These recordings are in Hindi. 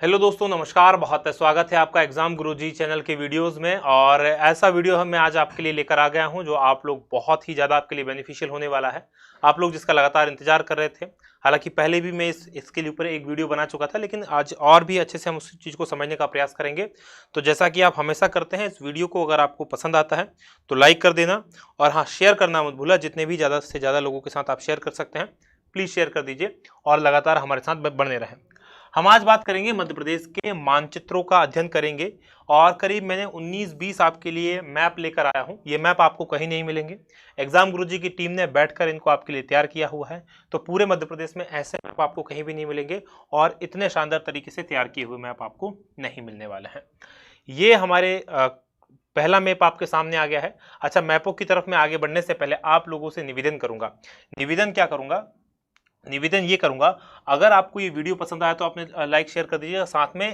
हेलो दोस्तों, नमस्कार। बहुत स्वागत है आपका एग्जाम गुरुजी चैनल के वीडियोस में। और ऐसा वीडियो मैं आज आपके लिए लेकर आ गया हूं जो आप लोग बहुत ही ज़्यादा आपके लिए बेनिफिशियल होने वाला है। आप लोग जिसका लगातार इंतजार कर रहे थे। हालांकि पहले भी मैं इसके ऊपर एक वीडियो बना चुका था, लेकिन आज और भी अच्छे से हम उस चीज़ को समझने का प्रयास करेंगे। तो जैसा कि आप हमेशा करते हैं, इस वीडियो को अगर आपको पसंद आता है तो लाइक कर देना, और हाँ, शेयर करना मत भूला। जितने भी ज़्यादा से ज़्यादा लोगों के साथ आप शेयर कर सकते हैं, प्लीज़ शेयर कर दीजिए और लगातार हमारे साथ बने रहें। हम आज बात करेंगे मध्य प्रदेश के मानचित्रों का अध्ययन करेंगे, और करीब मैंने 19-20 आपके लिए मैप लेकर आया हूं। ये मैप आपको कहीं नहीं मिलेंगे। एग्जाम गुरुजी की टीम ने बैठकर इनको आपके लिए तैयार किया हुआ है। तो पूरे मध्य प्रदेश में ऐसे मैप आपको कहीं भी नहीं मिलेंगे, और इतने शानदार तरीके से तैयार किए हुए मैप आपको नहीं मिलने वाले हैं। ये हमारे पहला मैप आपके सामने आ गया है। अच्छा, मैपों की तरफ में आगे बढ़ने से पहले आप लोगों से निवेदन करूंगा। निवेदन क्या करूंगा? निवेदन ये करूंगा, अगर आपको ये वीडियो पसंद आया तो आपने लाइक शेयर कर दीजिएगा। साथ में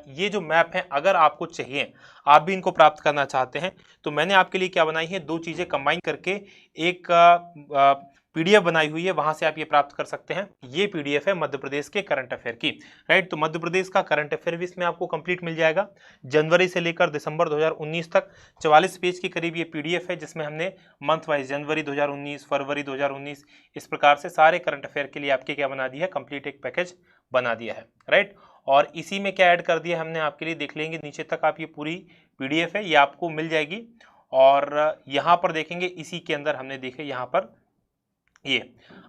ये जो मैप है, अगर आपको चाहिए, आप भी इनको प्राप्त करना चाहते हैं, तो मैंने आपके लिए क्या बनाई है, दो चीजें कंबाइन करके एक पीडीएफ बनाई हुई है। वहां से आप ये प्राप्त कर सकते हैं। ये पीडीएफ है मध्य प्रदेश के करंट अफेयर की। राइट, तो मध्य प्रदेश का करंट अफेयर भी इसमें आपको कंप्लीट मिल जाएगा, जनवरी से लेकर दिसंबर 2019 तक। 44 पेज के करीब ये पीडीएफ है, जिसमें हमने मंथ वाइज जनवरी 2019, फरवरी 2019, इस प्रकार से सारे करंट अफेयर के लिए आपके क्या बना दिया है, कंप्लीट एक पैकेज बना दिया है। राइट, और इसी में क्या ऐड कर दिया हमने आपके लिए, देख लेंगे नीचे तक आप। ये पूरी पीडीएफ है, ये आपको मिल जाएगी। और यहाँ पर देखेंगे, इसी के अंदर हमने देखे, यहाँ पर ये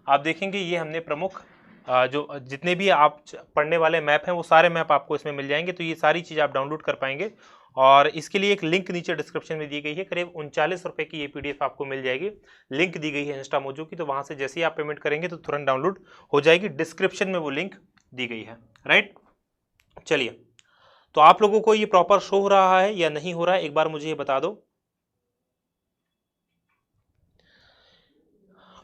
आप देखेंगे, ये हमने प्रमुख जो जितने भी आप पढ़ने वाले मैप हैं, वो सारे मैप आपको इसमें मिल जाएंगे। तो ये सारी चीज़ आप डाउनलोड कर पाएंगे, और इसके लिए एक लिंक नीचे डिस्क्रिप्शन में दी गई है। करीब 39 रुपये की ये पीडीएफ आपको मिल जाएगी। लिंक दी गई है इंस्टा मोजो की, तो वहाँ से जैसे ही आप पेमेंट करेंगे तो तुरंत डाउनलोड हो जाएगी। डिस्क्रिप्शन में वो लिंक दी गई है। राइट, चलिए, तो आप लोगों को ये प्रॉपर शो हो रहा है या नहीं हो रहा है, एक बार मुझे ये बता दो।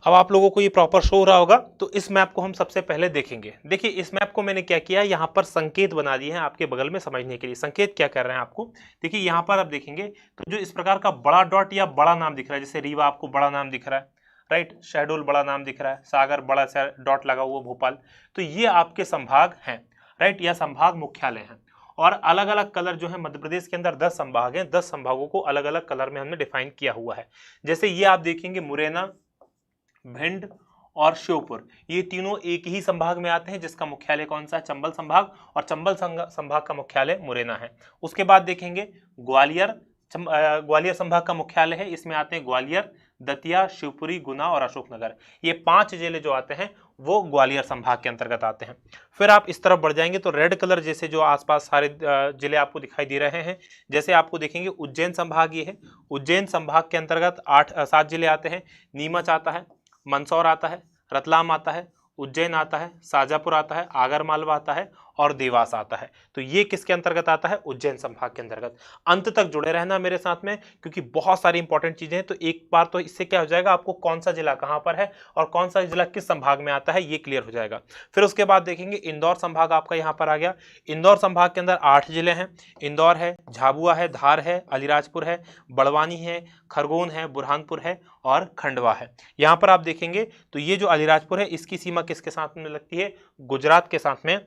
अब आप लोगों को ये प्रॉपर शो हो रहा होगा। तो इस मैप को हम सबसे पहले देखेंगे। देखिए, इस मैप को मैंने क्या किया, यहाँ पर संकेत बना दिए हैं आपके बगल में समझने के लिए। संकेत क्या कर रहे हैं आपको, देखिए यहाँ पर आप देखेंगे तो जो इस प्रकार का बड़ा डॉट या बड़ा नाम दिख रहा है, जैसे रीवा आपको बड़ा नाम दिख रहा है। राइट, शहडोल बड़ा नाम दिख रहा है, सागर बड़ा सा डॉट लगा हुआ, भोपाल। तो ये आपके संभाग हैं। राइट, या संभाग मुख्यालय हैं। और अलग अलग कलर जो है, मध्य प्रदेश के अंदर 10 संभाग हैं। 10 संभागों को अलग अलग कलर में हमने डिफाइन किया हुआ है। जैसे ये आप देखेंगे, मुरैना, भिंड और श्योपुर, ये तीनों एक ही संभाग में आते हैं, जिसका मुख्यालय कौन सा है, चंबल संभाग। और चंबल संभाग का मुख्यालय मुरैना है। उसके बाद देखेंगे ग्वालियर, ग्वालियर संभाग का मुख्यालय है। इसमें आते हैं ग्वालियर, दतिया, शिवपुरी, गुना और अशोकनगर। ये 5 जिले जो आते हैं वो ग्वालियर संभाग के अंतर्गत आते हैं। फिर आप इस तरफ बढ़ जाएंगे तो रेड कलर जैसे जो आसपास सारे जिले आपको दिखाई दे रहे हैं, जैसे आपको देखेंगे उज्जैन संभाग ये है। उज्जैन संभाग के अंतर्गत 7 जिले आते हैं। नीमच आता है, मंदसौर आता है, रतलाम आता है, उज्जैन आता है, शाजापुर आता है, आगरमालवा आता है और देवास आता है। तो ये किसके अंतर्गत आता है, उज्जैन संभाग के अंतर्गत। अंत तक जुड़े रहना मेरे साथ में, क्योंकि बहुत सारी इंपॉर्टेंट चीजें हैं। तो एक बार तो इससे क्या हो जाएगा, आपको कौन सा जिला कहां पर है और कौन सा जिला किस संभाग में आता है, ये क्लियर हो जाएगा। फिर उसके बाद देखेंगे इंदौर संभाग आपका यहां पर आ गया। इंदौर संभाग के अंदर 8 जिले हैं। इंदौर है, झाबुआ है, धार है, अलीराजपुर है, बड़वानी है, खरगोन है, बुरहानपुर है और खंडवा है। यहां पर आप देखेंगे तो ये जो अलीराजपुर है, इसकी सीमा किसके साथ में लगती है, गुजरात के साथ में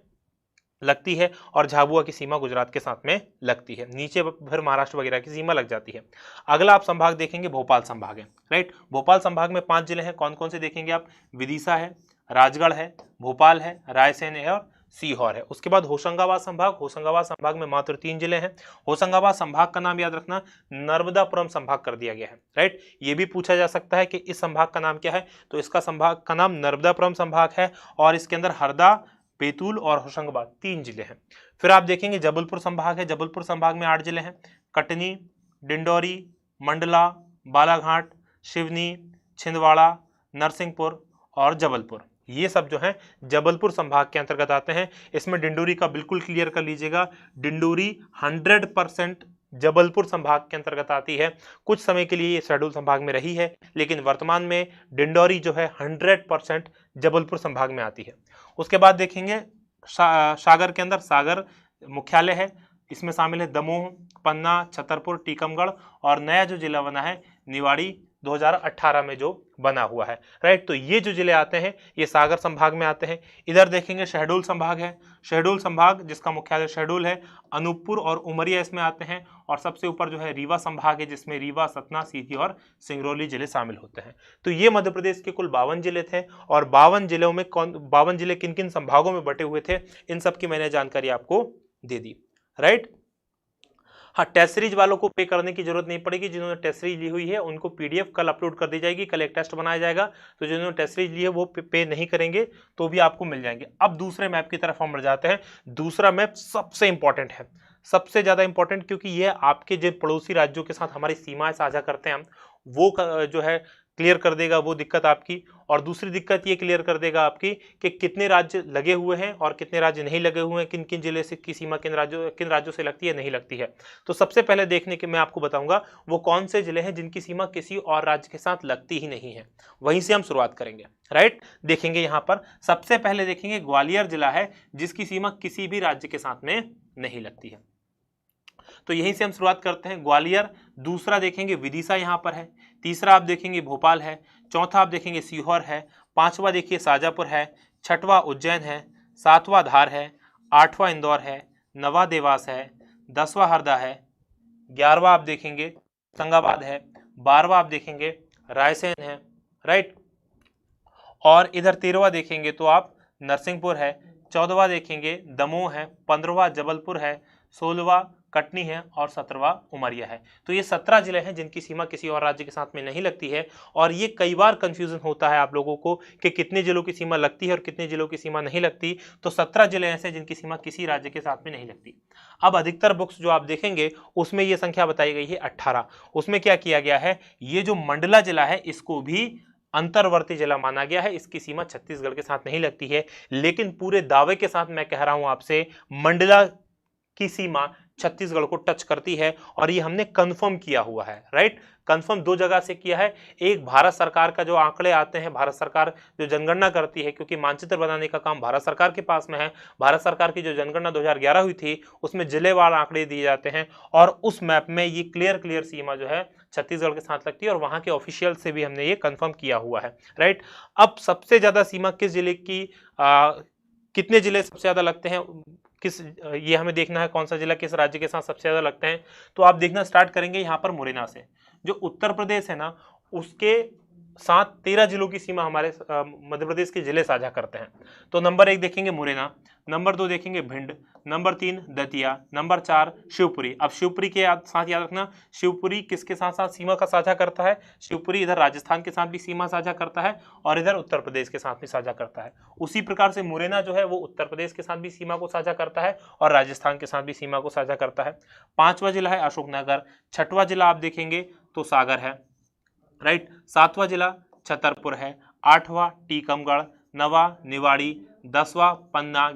लगती है। और झाबुआ की सीमा गुजरात के साथ में लगती है। नीचे फिर महाराष्ट्र वगैरह की सीमा लग जाती है। अगला आप संभाग देखेंगे, भोपाल संभाग है। राइट, भोपाल संभाग में 5 जिले हैं। कौन कौन से देखेंगे आप, विदिशा है, राजगढ़ है, भोपाल है, रायसेन है और सीहोर है। उसके बाद होशंगाबाद संभाग, होशंगाबाद संभाग में मात्र 3 जिले हैं। होशंगाबाद संभाग का नाम याद रखना, नर्मदापुरम संभाग कर दिया गया है। राइट, ये भी पूछा जा सकता है कि इस संभाग का नाम क्या है, तो इसका संभाग का नाम नर्मदापुरम संभाग है। और इसके अंदर हरदा, बैतूल और होशंगाबाद 3 जिले हैं। फिर आप देखेंगे जबलपुर संभाग है। जबलपुर संभाग में 8 जिले हैं। कटनी, डिंडौरी, मंडला, बालाघाट, सिवनी, छिंदवाड़ा, नरसिंहपुर और जबलपुर, ये सब जो हैं जबलपुर संभाग के अंतर्गत आते हैं। इसमें डिंडोरी का बिल्कुल क्लियर कर लीजिएगा, डिंडोरी 100% जबलपुर संभाग के अंतर्गत आती है। कुछ समय के लिए ये शहडोल संभाग में रही है, लेकिन वर्तमान में डिंडोरी जो है 100% जबलपुर संभाग में आती है। उसके बाद देखेंगे सागर के अंदर, सागर मुख्यालय है। इसमें शामिल है दमोह, पन्ना, छतरपुर, टीकमगढ़ और नया जो जिला बना है निवाड़ी 2018 में जो बना हुआ है, राइट। तो ये जो जिले आते हैं ये सागर संभाग में आते हैं। इधर देखेंगे शहडोल संभाग है, शहडोल संभाग जिसका मुख्यालय शहडोल है, अनूपपुर और उमरिया इसमें आते हैं। और सबसे ऊपर जो है रीवा संभाग है, जिसमें रीवा, सतना, सीधी और सिंगरौली जिले शामिल होते हैं। तो ये मध्य प्रदेश के कुल 52 जिले थे। और 52 जिलों में 52 जिले किन किन संभागों में बटे हुए थे, इन सब की मैंने जानकारी आपको दे दी, राइट। हाँ, टेस्ट सीरीज वालों को पे करने की जरूरत नहीं पड़ेगी। जिन्होंने टेस्ट सीरीज ली हुई है उनको पीडीएफ कल अपलोड कर दी जाएगी, कल एक टेस्ट बनाया जाएगा। तो जिन्होंने टेस्ट सीरीज ली है वो पे नहीं करेंगे तो भी आपको मिल जाएंगे। अब दूसरे मैप की तरफ हम बढ़ जाते हैं। दूसरा मैप सबसे इंपॉर्टेंट है, सबसे ज्यादा इंपॉर्टेंट, क्योंकि ये आपके जो पड़ोसी राज्यों के साथ हमारी सीमाएं साझा करते हैं हम, वो जो है क्लियर कर देगा वो दिक्कत आपकी। और दूसरी दिक्कत ये क्लियर कर देगा आपकी कि कितने राज्य लगे हुए हैं और कितने राज्य नहीं लगे हुए हैं, किन किन जिले से की सीमा किन राज्यों से लगती है, नहीं लगती है। तो सबसे पहले देखने के मैं आपको बताऊंगा वो कौन से जिले हैं जिनकी सीमा किसी और राज्य के साथ लगती ही नहीं है। वहीं से हम शुरुआत करेंगे, राइट। देखेंगे यहाँ पर सबसे पहले देखेंगे ग्वालियर जिला है जिसकी सीमा किसी भी राज्य के साथ में नहीं लगती है। तो यहीं से हम शुरुआत करते हैं, ग्वालियर। दूसरा देखेंगे विदिशा यहाँ पर है। तीसरा आप देखेंगे भोपाल है। चौथा आप देखेंगे सीहोर है। पांचवा देखिए शाजापुर है। छठवां उज्जैन है। सातवां धार है। आठवां इंदौर है। नवा देवास है। 10वां हरदा है। 11वां आप देखेंगे होशंगाबाद है। 12वां आप देखेंगे रायसेन है, राइट। और इधर 13वां देखेंगे तो आप नरसिंहपुर है। 14वां देखेंगे दमोह है। 15वां जबलपुर है। 16वां कटनी है और 17वां उमरिया है। तो ये 17 जिले हैं जिनकी सीमा किसी और राज्य के साथ में नहीं लगती है। और ये कई बार कंफ्यूजन होता है आप लोगों को कि कितने जिलों की सीमा लगती है और कितने जिलों की सीमा नहीं लगती। तो 17 जिले ऐसे हैं जिनकी सीमा किसी राज्य के साथ में नहीं लगती। अब अधिकतर बुक्स जो आप देखेंगे उसमें ये संख्या बताई गई है 18। उसमें क्या किया गया है, ये जो मंडला जिला है इसको भी अंतर्वर्ती जिला माना गया है। इसकी सीमा छत्तीसगढ़ के साथ नहीं लगती है। लेकिन पूरे दावे के साथ मैं कह रहा हूं आपसे, मंडला की सीमा छत्तीसगढ़ को टच करती है और ये हमने कंफर्म किया हुआ है, राइट। कंफर्म दो जगह से किया है। एक भारत सरकार का जो आंकड़े आते हैं, भारत सरकार जो जनगणना करती है, क्योंकि मानचित्र बनाने का काम भारत सरकार के पास में है। भारत सरकार की जो जनगणना 2011 हुई थी उसमें जिलेवार आंकड़े दिए जाते हैं और उस मैप में ये क्लियर सीमा जो है छत्तीसगढ़ के साथ लगती है और वहां के ऑफिशियल से भी हमने ये कंफर्म किया हुआ है, राइट। अब सबसे ज्यादा सीमा किस जिले की, कितने जिले सबसे ज्यादा लगते हैं, किस, ये हमें देखना है कौन सा जिला किस राज्य के साथ सबसे ज्यादा लगते हैं। तो आप देखना स्टार्ट करेंगे यहाँ पर मुरैना से। जो उत्तर प्रदेश है ना उसके साथ 13 जिलों की सीमा हमारे मध्य प्रदेश के जिले साझा करते हैं। तो नंबर 1 देखेंगे मुरैना, नंबर 2 देखेंगे भिंड, नंबर 3 दतिया, नंबर 4 शिवपुरी। अब शिवपुरी के साथ याद रखना, शिवपुरी किसके साथ साथ सीमा का साझा करता है, शिवपुरी इधर राजस्थान के साथ भी सीमा साझा करता है और इधर उत्तर प्रदेश के साथ भी साझा करता है। उसी प्रकार से मुरैना जो है वो उत्तर प्रदेश के साथ भी सीमा को साझा करता है और राजस्थान के साथ भी सीमा को साझा करता है। 5वां जिला है अशोकनगर। 6वां जिला आप देखेंगे तो सागर है, राइट। 7वां जिला छतरपुर है। 8वां टीकमगढ़, 9वां निवाड़ी, 10वां पन्ना,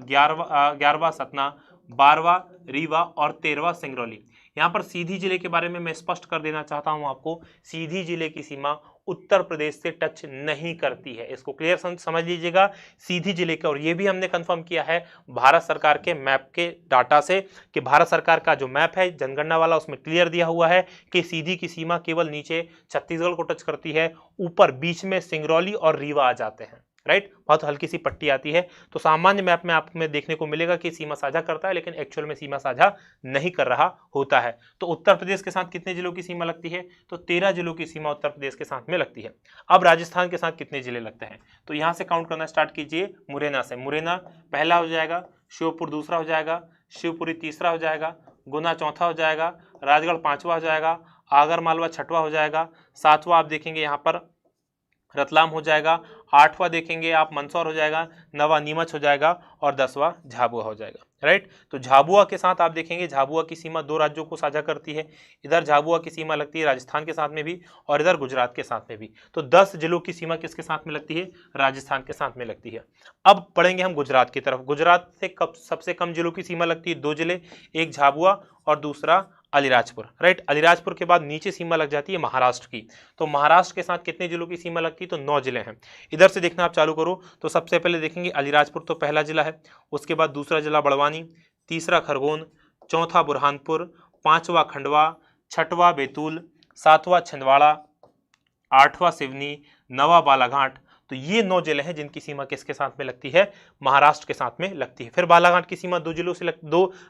11वां सतना, 12वां रीवा और 13वां सिंगरौली। यहाँ पर सीधी जिले के बारे में मैं स्पष्ट कर देना चाहता हूँ आपको, सीधी जिले की सीमा उत्तर प्रदेश से टच नहीं करती है। इसको क्लियर समझ लीजिएगा, सीधी जिले का। और ये भी हमने कंफर्म किया है भारत सरकार के मैप के डाटा से कि भारत सरकार का जो मैप है जनगणना वाला उसमें क्लियर दिया हुआ है कि सीधी की सीमा केवल नीचे छत्तीसगढ़ को टच करती है, ऊपर बीच में सिंगरौली और रीवा आ जाते हैं, राइट। बहुत हल्की सी पट्टी आती है। तो सामान्य मैप में आप में देखने को मिलेगा कि सीमा साझा करता है लेकिन एक्चुअल में सीमा साझा नहीं कर रहा होता है। तो उत्तर प्रदेश के साथ कितने जिलों की सीमा लगती है, तो 13 जिलों की सीमा उत्तर प्रदेश के साथ में लगती है। अब राजस्थान के साथ कितने जिले लगते हैं, तो यहां से काउंट करना स्टार्ट कीजिए मुरैना से। मुरैना पहला हो जाएगा, श्योपुर दूसरा हो जाएगा, शिवपुरी तीसरा हो जाएगा, गुना चौथा हो जाएगा, राजगढ़ 5वां हो जाएगा, आगर मालवा 6वां हो जाएगा, 7वां आप देखेंगे यहाँ पर रतलाम हो जाएगा, 8वां देखेंगे आप मंदसौर हो जाएगा, 9वां नीमच हो जाएगा और 10वां झाबुआ हो जाएगा, राइट। तो झाबुआ के साथ आप देखेंगे झाबुआ की सीमा 2 राज्यों को साझा करती है। इधर झाबुआ की सीमा लगती है राजस्थान के साथ में भी और इधर गुजरात के साथ में भी। तो 10 जिलों की सीमा किसके साथ में लगती है, राजस्थान के साथ में लगती है। अब पढ़ेंगे हम गुजरात की तरफ। गुजरात से सबसे कम जिलों की सीमा लगती है 2 जिले, एक झाबुआ और दूसरा अलीराजपुर, राइट। अलीराजपुर के बाद नीचे सीमा लग जाती है महाराष्ट्र की। तो महाराष्ट्र के साथ कितने जिलों की सीमा लगती है, तो 9 जिले हैं। इधर से देखना आप चालू करो तो सबसे पहले देखेंगे अलीराजपुर तो पहला जिला है, उसके बाद दूसरा जिला बड़वानी, तीसरा खरगोन, चौथा बुरहानपुर, 5वां खंडवा, 6वां बैतूल, 7वां छिंदवाड़ा, 8वां सिवनी, 9वां बालाघाट। तो ये 9 जिले हैं जिनकी सीमा किसके साथ में लगती है, महाराष्ट्र के साथ में लगती है। फिर बालाघाट की सीमा 2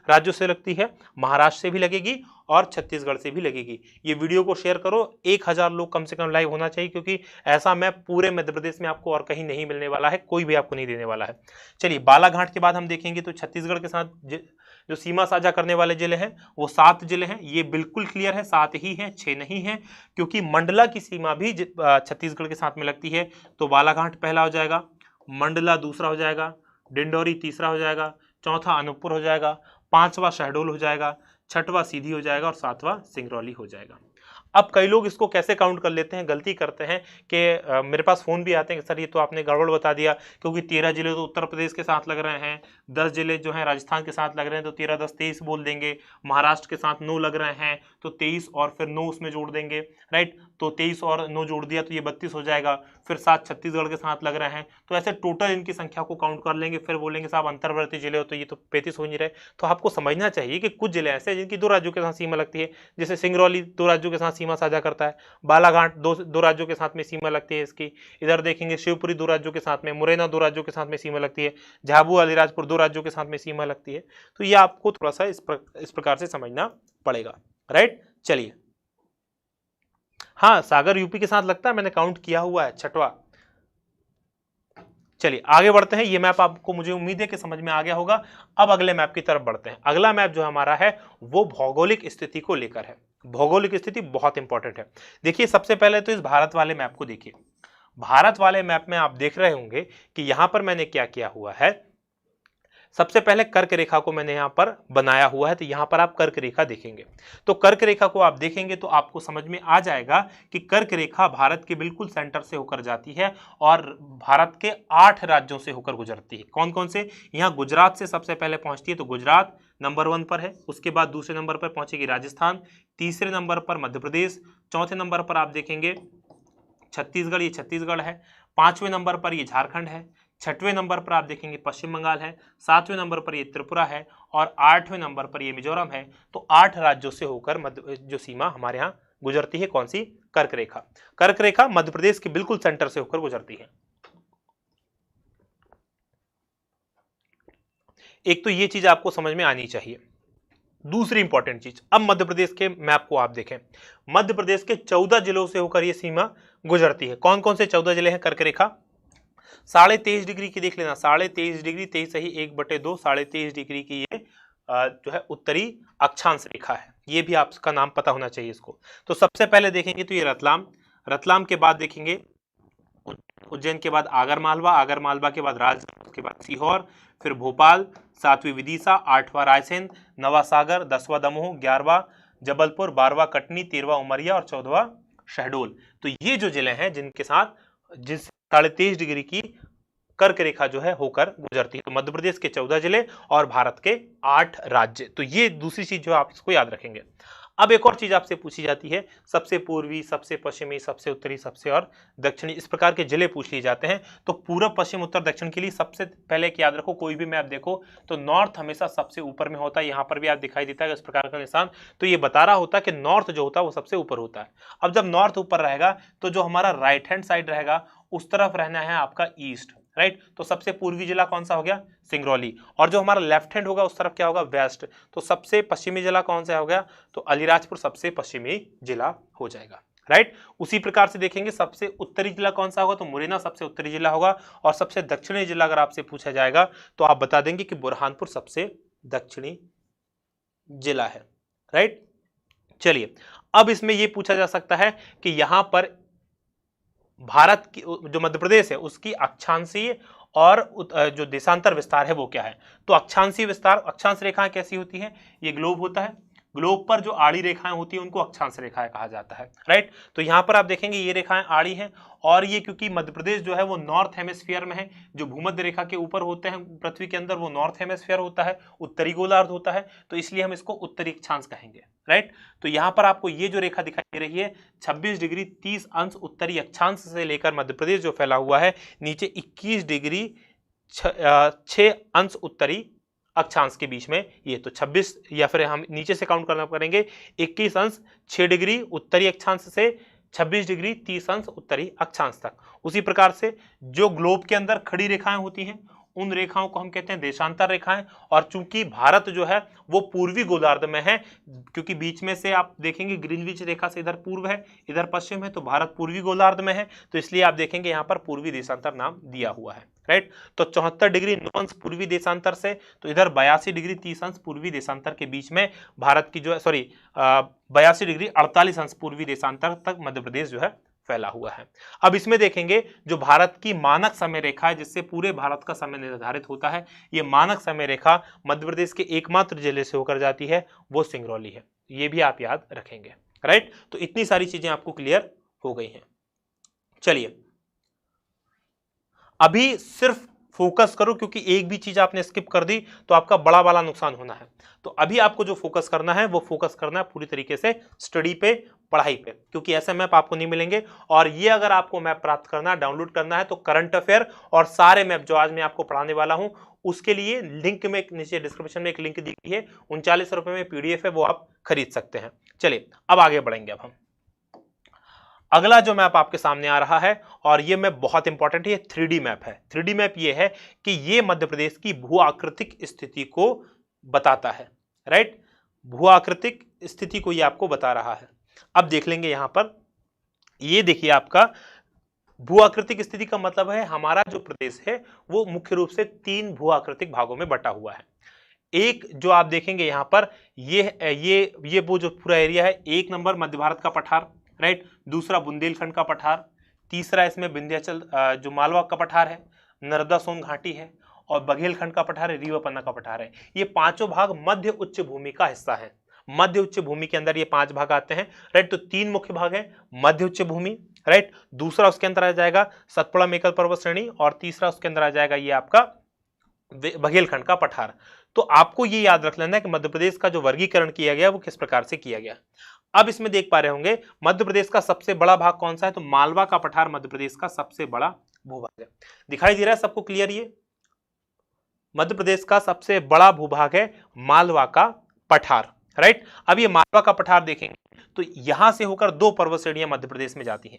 राज्यों से लगती है, महाराष्ट्र से भी लगेगी और छत्तीसगढ़ से भी लगेगी। ये वीडियो को शेयर करो, 1000 लोग कम से कम लाइव होना चाहिए, क्योंकि ऐसा मैप पूरे मध्य प्रदेश में आपको और कहीं नहीं मिलने वाला है, कोई भी आपको नहीं देने वाला है। चलिए, बालाघाट के बाद हम देखेंगे तो छत्तीसगढ़ के साथ जो सीमा साझा करने वाले जिले हैं वो 7 जिले हैं। ये बिल्कुल क्लियर है, 7 ही हैं, 6 नहीं है, क्योंकि मंडला की सीमा भी छत्तीसगढ़ के साथ में लगती है। तो बालाघाट पहला हो जाएगा, मंडला दूसरा हो जाएगा, डिंडौरी तीसरा हो जाएगा, चौथा अनूपपुर हो जाएगा, 5वां शहडोल हो जाएगा, 6वां सीधी हो जाएगा और 7वां सिंगरौली हो जाएगा। अब कई लोग इसको कैसे काउंट कर लेते हैं, गलती करते हैं कि मेरे पास फ़ोन भी आते हैं कि सर ये तो आपने गड़बड़ बता दिया, क्योंकि 13 जिले तो उत्तर प्रदेश के साथ लग रहे हैं, 10 जिले जो हैं राजस्थान के साथ लग रहे हैं, तो 13, 10, 23 बोल देंगे। महाराष्ट्र के साथ 9 लग रहे हैं तो 23 और फिर 9 उसमें जोड़ देंगे, राइट। तो 23 और 9 जोड़ दिया तो ये 32 हो जाएगा। फिर 7 छत्तीसगढ़ के साथ लग रहे हैं, तो ऐसे टोटल इनकी संख्या को काउंट कर लेंगे। फिर बोलेंगे साहब अंतर्वर्ती जिले हो तो ये तो 35 हो नहीं रहे। तो आपको समझना चाहिए कि कुछ जिले ऐसे हैं जिनकी 2 राज्यों के साथ सीमा लगती है, जैसे सिंगरौली 2 राज्यों के साथ सीमा साझा करता है, बालाघाट दो राज्यों के साथ में सीमा लगती है इसकी। इधर देखेंगे शिवपुरी 2 राज्यों के साथ में, मुरैना 2 राज्यों के साथ में सीमा लगती है, झाबुआ अलीराजपुर 2 राज्यों के साथ में सीमा लगती है। तो ये आपको थोड़ा सा इस प्रकार से समझना पड़ेगा, राइट। चलिए, हाँ, सागर यूपी के साथ लगता है, मैंने काउंट किया हुआ है, 6वां। चलिए आगे बढ़ते हैं। ये मैप आपको, मुझे उम्मीद है कि समझ में आ गया होगा। अब अगले मैप की तरफ बढ़ते हैं। अगला मैप जो हमारा है वो भौगोलिक स्थिति को लेकर है। भौगोलिक स्थिति बहुत इंपॉर्टेंट है। देखिए, सबसे पहले तो इस भारत वाले मैप को देखिए। भारत वाले मैप में आप देख रहे होंगे कि यहां पर मैंने क्या किया हुआ है। सबसे पहले कर्क रेखा को मैंने यहां पर बनाया हुआ है, तो यहां पर आप कर्क रेखा देखेंगे। तो कर्क रेखा को आप देखेंगे तो आपको समझ में आ जाएगा कि कर्क रेखा भारत के बिल्कुल सेंटर से होकर जाती है और भारत के 8 राज्यों से होकर गुजरती है। कौन कौन से? यहां गुजरात से सबसे पहले पहुंचती है, तो गुजरात नंबर 1 पर है। उसके बाद दूसरे नंबर पर पहुंचेगी राजस्थान, तीसरे नंबर पर मध्य प्रदेश, चौथे नंबर पर आप देखेंगे छत्तीसगढ़, ये छत्तीसगढ़ है, 5वें नंबर पर ये झारखंड है, 6वें नंबर पर आप देखेंगे पश्चिम बंगाल है, 7वें नंबर पर ये त्रिपुरा है और 8वें नंबर पर ये मिजोरम है। तो 8 राज्यों से होकर जो सीमा हमारे यहाँ गुजरती है, कौन सी? कर्क रेखा। कर्क रेखा मध्य प्रदेश के बिल्कुल सेंटर से होकर गुजरती है। एक तो ये चीज आपको समझ में आनी चाहिए। दूसरी इंपॉर्टेंट चीज, अब मध्य प्रदेश के मैप को आप देखें। मध्य प्रदेश के 14 जिलों से होकर यह सीमा गुजरती है। कौन कौन से 14 जिले हैं कर्क रेखा? 23.5 डिग्री की देख लेना, 23.5 डिग्री, 23 सही 1/2, 23.5 डिग्री की ये जो है उत्तरी अक्षांश रेखा है। ये भी आपका नाम पता होना चाहिए इसको। तो सबसे पहले देखेंगे तो ये रतलाम, रतलाम के बाद देखेंगे उज्जैन, के बाद आगरमालवा, आगरमालवा के बाद राजगढ़, उसके बाद सीहोर, फिर भोपाल, 7वीं विदिशा, 8वां रायसेन, 9वां सागर, 10वां दमोह, 11वां जबलपुर, 12वां कटनी, 13वां उमरिया और 14वां शहडोल। तो ये जो जिले हैं जिनके साथ जिस 23.5 डिग्री की कर्क रेखा जो है होकर गुजरती है, तो मध्य प्रदेश के 14 जिले और भारत के 8 राज्य। तो ये दूसरी चीज जो आप इसको याद रखेंगे। अब एक और चीज आपसे पूछी जाती है, सबसे पूर्वी, सबसे पश्चिमी, सबसे उत्तरी, सबसे और दक्षिणी, इस प्रकार के जिले पूछ लिए जाते हैं। तो पूरब, पश्चिम, उत्तर, दक्षिण के लिए सबसे पहले एक याद रखो, कोई भी मैप देखो तो नॉर्थ हमेशा सबसे ऊपर में होता है। यहाँ पर भी आप दिखाई देता है इस प्रकार का निशान, तो ये बता रहा होता है कि नॉर्थ जो होता है वो सबसे ऊपर होता है। अब जब नॉर्थ ऊपर रहेगा तो जो हमारा राइट हैंड साइड रहेगा उस तरफ रहना है आपका ईस्ट, राइट। तो सबसे पूर्वी जिला कौन सा हो गया? सिंगरौली। और जो हमारा लेफ्ट हैंड होगा उस तरफ क्या होगा? वेस्ट। तो सबसे पश्चिमी जिला कौन सा हो गया? तो अलीराजपुर सबसे पश्चिमी जिला हो जाएगा, राइट। उसी प्रकार से देखेंगे सबसे उत्तरी जिला कौन सा होगा? तो मुरैना सबसे उत्तरी जिला होगा। और सबसे दक्षिणी जिला अगर आपसे पूछा जाएगा तो आप बता देंगे कि बुरहानपुर सबसे दक्षिणी जिला है, राइट। चलिए, अब इसमें यह पूछा जा सकता है कि यहां पर भारत की जो मध्य प्रदेश है उसकी अक्षांशीय और जो देशांतर विस्तार है वो क्या है? तो अक्षांशीय विस्तार, अक्षांश रेखाएं कैसी होती हैं? ये ग्लोब होता है, ग्लोब पर जो आड़ी रेखाएं होती हैं उनको अक्षांश रेखाएं कहा जाता है, राइट। तो यहां पर आप देखेंगे ये रेखाएं आड़ी हैं और ये क्योंकि मध्य प्रदेश जो है वो नॉर्थ हेमिस्फीयर में है, जो भूमध्य रेखा के ऊपर होते हैं पृथ्वी के अंदर वो नॉर्थ हेमिस्फीयर होता है, उत्तरी गोलार्ध होता है, तो इसलिए हम इसको उत्तरी अक्षांश कहेंगे, राइट। तो यहां पर आपको ये जो रेखा दिखाई दे रही है 26 डिग्री 30 अंश उत्तरी अक्षांश से लेकर मध्य प्रदेश जो फैला हुआ है नीचे 21 डिग्री 6 अंश उत्तरी अक्षांश के बीच में, ये तो 26, या फिर हम नीचे से काउंट करना करेंगे 21 अंश 6 डिग्री उत्तरी अक्षांश से 26 डिग्री 30 अंश उत्तरी अक्षांश तक। उसी प्रकार से जो ग्लोब के अंदर खड़ी रेखाएं होती हैं उन रेखाओं को हम कहते हैं देशांतर रेखाएं। और चूंकि भारत जो है वो पूर्वी गोलार्ध में है, क्योंकि बीच में से आप देखेंगे ग्रीनविच रेखा से इधर पूर्व है इधर पश्चिम है, तो भारत पूर्वी गोलार्ध में है, तो इसलिए आप देखेंगे यहाँ पर पूर्वी देशांतर नाम दिया हुआ है। राइट, तो 74 डिग्री 9 अंश पूर्वी देशांतर से, तो इधर 82 डिग्री 30 अंश पूर्वी देशांतर के बीच में भारत की जो है 82 डिग्री 48 अंश पूर्वी देशांतर तक मध्य प्रदेश जो है फैला हुआ है। अब इसमें देखेंगे जो भारत की मानक समय रेखा है जिससे पूरे भारत का समय निर्धारित होता है, ये मानक समय रेखा मध्य प्रदेश के एकमात्र जिले से होकर जाती है, वो सिंगरौली है। ये भी आप याद रखेंगे। राइट, तो इतनी सारी चीजें आपको क्लियर हो गई हैं। चलिए अभी सिर्फ फोकस करो, क्योंकि एक भी चीज आपने स्किप कर दी तो आपका बड़ा वाला नुकसान होना है। तो अभी आपको जो फोकस करना है वो फोकस करना है पूरी तरीके से स्टडी पे, पढ़ाई पे, क्योंकि ऐसे मैप आपको नहीं मिलेंगे। और ये अगर आपको मैप प्राप्त करना है, डाउनलोड करना है, तो करंट अफेयर और सारे मैप जो आज मैं आपको पढ़ाने वाला हूं उसके लिए लिंक में नीचे डिस्क्रिप्शन में एक लिंक दी गई है, 39 रुपए में पीडीएफ है, वो आप खरीद सकते हैं। चलिए अब आगे बढ़ेंगे। अब हम अगला जो मैप आपके सामने आ रहा है, और ये मैप बहुत इंपॉर्टेंट है, 3D मैप है। 3D मैप ये है कि ये मध्य प्रदेश की भू आकृतिक स्थिति को बताता है। राइट, भू आकृतिक स्थिति को ये आपको बता रहा है। अब देख लेंगे यहां पर, ये देखिए आपका भू आकृतिक स्थिति का मतलब है हमारा जो प्रदेश है वो मुख्य रूप से 3 भू आकृतिक भागों में बटा हुआ है। एक जो आप देखेंगे यहां पर, ये वो जो पूरा एरिया है, 1 नंबर मध्य भारत का पठार, राइट, दूसरा बुंदेलखंड का पठार, तीसरा इसमें विंध्याचल जो मालवा का पठार है, नर्मदा सोन घाटी है, और बघेलखंड का पठार है, रीवा पन्ना का पठार है। ये पांचों भाग मध्य उच्च भूमि का हिस्सा है। मध्य उच्च भूमि के अंदर ये 5 भाग आते हैं। राइट, तो 3 मुख्य भाग है मध्य उच्च भूमि, राइट, दूसरा उसके अंदर आ जाएगा सतपुड़ा मेकल पर्वत श्रेणी, और तीसरा उसके अंदर आ जाएगा ये आपका बघेलखंड का पठार। तो आपको ये याद रख लेना है कि मध्य प्रदेश का जो वर्गीकरण किया गया वो किस प्रकार से किया गया। अब इसमें देख पा रहे होंगे मध्य प्रदेश का सबसे बड़ा भाग कौन सा है, तो मालवा का पठार मध्य प्रदेश का सबसे बड़ा भूभाग है। दिखाई दे रहा है सबको क्लियर? ये मध्य प्रदेश का सबसे बड़ा भूभाग है मालवा का पठार। राइट, अब ये मालवा का पठार देखेंगे तो यहां से होकर 2 पर्वत श्रेणियां मध्य प्रदेश में जाती हैं।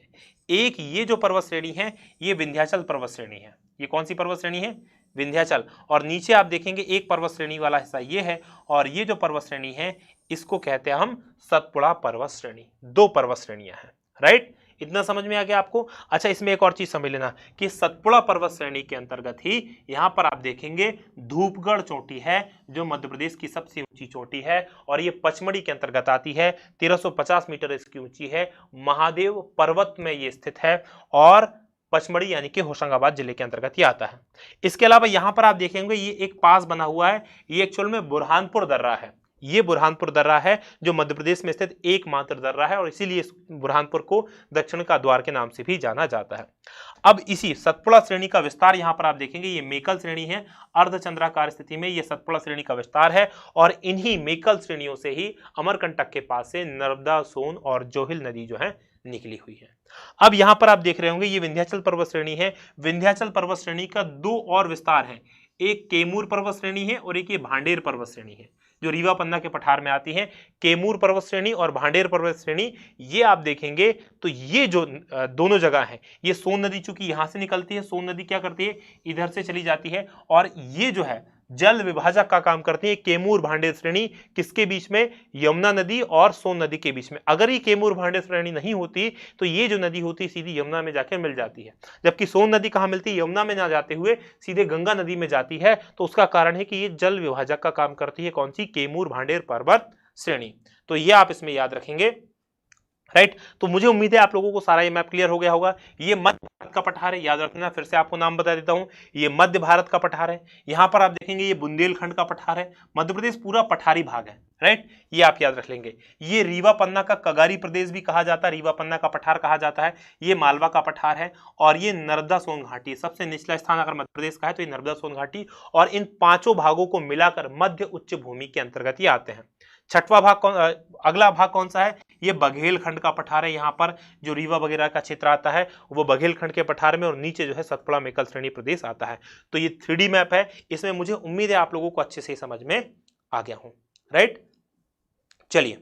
एक ये जो पर्वत श्रेणी है ये विंध्याचल पर्वत श्रेणी है। ये कौन सी पर्वत श्रेणी है? विंध्याचल। और नीचे आप देखेंगे एक पर्वत श्रेणी वाला हिस्सा ये है, और ये जो पर्वत श्रेणी है इसको कहते हैं हम सतपुड़ा पर्वत श्रेणी। 2 पर्वत श्रेणियां हैं। राइट, इतना समझ में आ गया आपको? अच्छा, इसमें एक और चीज समझ लेना कि सतपुड़ा पर्वत श्रेणी के अंतर्गत ही यहां पर आप देखेंगे धूपगढ़ चोटी है जो मध्य प्रदेश की सबसे ऊंची चोटी है, और ये पचमढ़ी के अंतर्गत आती है। 1350 मीटर इसकी ऊंची है। महादेव पर्वत में ये स्थित है, और पचमढ़ी यानी कि होशंगाबाद जिले के अंतर्गत ये आता है। इसके अलावा यहां पर आप देखेंगे ये एक पास बना हुआ है, ये एक्चुअल में बुरहानपुर दर्रा है। ये बुरहानपुर दर्रा है जो मध्य प्रदेश में स्थित एकमात्र दर्रा है, और इसीलिए इस बुरहानपुर को दक्षिण का द्वार के नाम से भी जाना जाता है। अब इसी सतपुड़ा श्रेणी का विस्तार यहां पर आप देखेंगे, ये मेकल श्रेणी है, अर्धचंद्राकार स्थिति में ये सतपुड़ा श्रेणी का विस्तार है, और इन्हीं मेकल श्रेणियों से ही अमरकंटक के पास से नर्मदा, सोन और जोहिल नदी जो है निकली हुई है। अब यहां पर आप देख रहे होंगे ये विंध्याचल पर्वत श्रेणी है। विंध्याचल पर्वत श्रेणी का 2 और विस्तार है, एक केमूर पर्वत श्रेणी है और एक ये भांडेर पर्वत श्रेणी है जो रीवा पन्ना के पठार में आती है। केमूर पर्वत श्रेणी और भांडेर पर्वत श्रेणी ये आप देखेंगे तो ये जो दोनों जगह है, ये सोन नदी चूंकि यहां से निकलती है, सोन नदी क्या करती है इधर से चली जाती है, और ये जो है जल विभाजक का काम करती है। केमूर भांडेर श्रेणी किसके बीच में? यमुना नदी और सोन नदी के बीच में। अगर ये केमूर भांडेर श्रेणी नहीं होती तो ये जो नदी होती सीधी यमुना में जाकर मिल जाती है, जबकि सोन नदी कहां मिलती है? यमुना में ना जाते हुए सीधे गंगा नदी में जाती है। तो उसका कारण है कि ये जल विभाजक का काम करती है। कौन सी? केमूर भांडेर पर्वत श्रेणी। तो ये आप इसमें याद रखेंगे। राइट, तो मुझे उम्मीद है आप लोगों को सारा ये मैप क्लियर हो गया होगा। ये मध्य भारत का पठार है, याद रखना। फिर से आपको नाम बता देता हूं, ये मध्य भारत का पठार है। यहां पर आप देखेंगे ये बुंदेलखंड का पठार है। मध्य प्रदेश पूरा पठारी भाग है। राइट, ये आप याद रख लेंगे। ये रीवा पन्ना का कगारी प्रदेश भी कहा जाता है, रीवा पन्ना का पठार कहा जाता है। ये मालवा का पठार है, और ये नर्मदा सोन घाटी सबसे निचला स्थान अगर मध्य प्रदेश का है तो ये नर्मदा सोन घाटी, और इन 5 भागों को मिलाकर मध्य उच्च भूमि के अंतर्गत ये आते हैं। छठवां भाग अगला भाग कौन सा है? ये बघेलखंड का पठार है। यहाँ पर जो रीवा वगैरह का क्षेत्र आता है वो बघेलखंड के पठार में, और नीचे जो है सतपुड़ा मेकल श्रेणी प्रदेश आता है। तो ये 3D मैप है। इसमें मुझे उम्मीद है आप लोगों को अच्छे से समझ में आ गया हूं। राइट, चलिए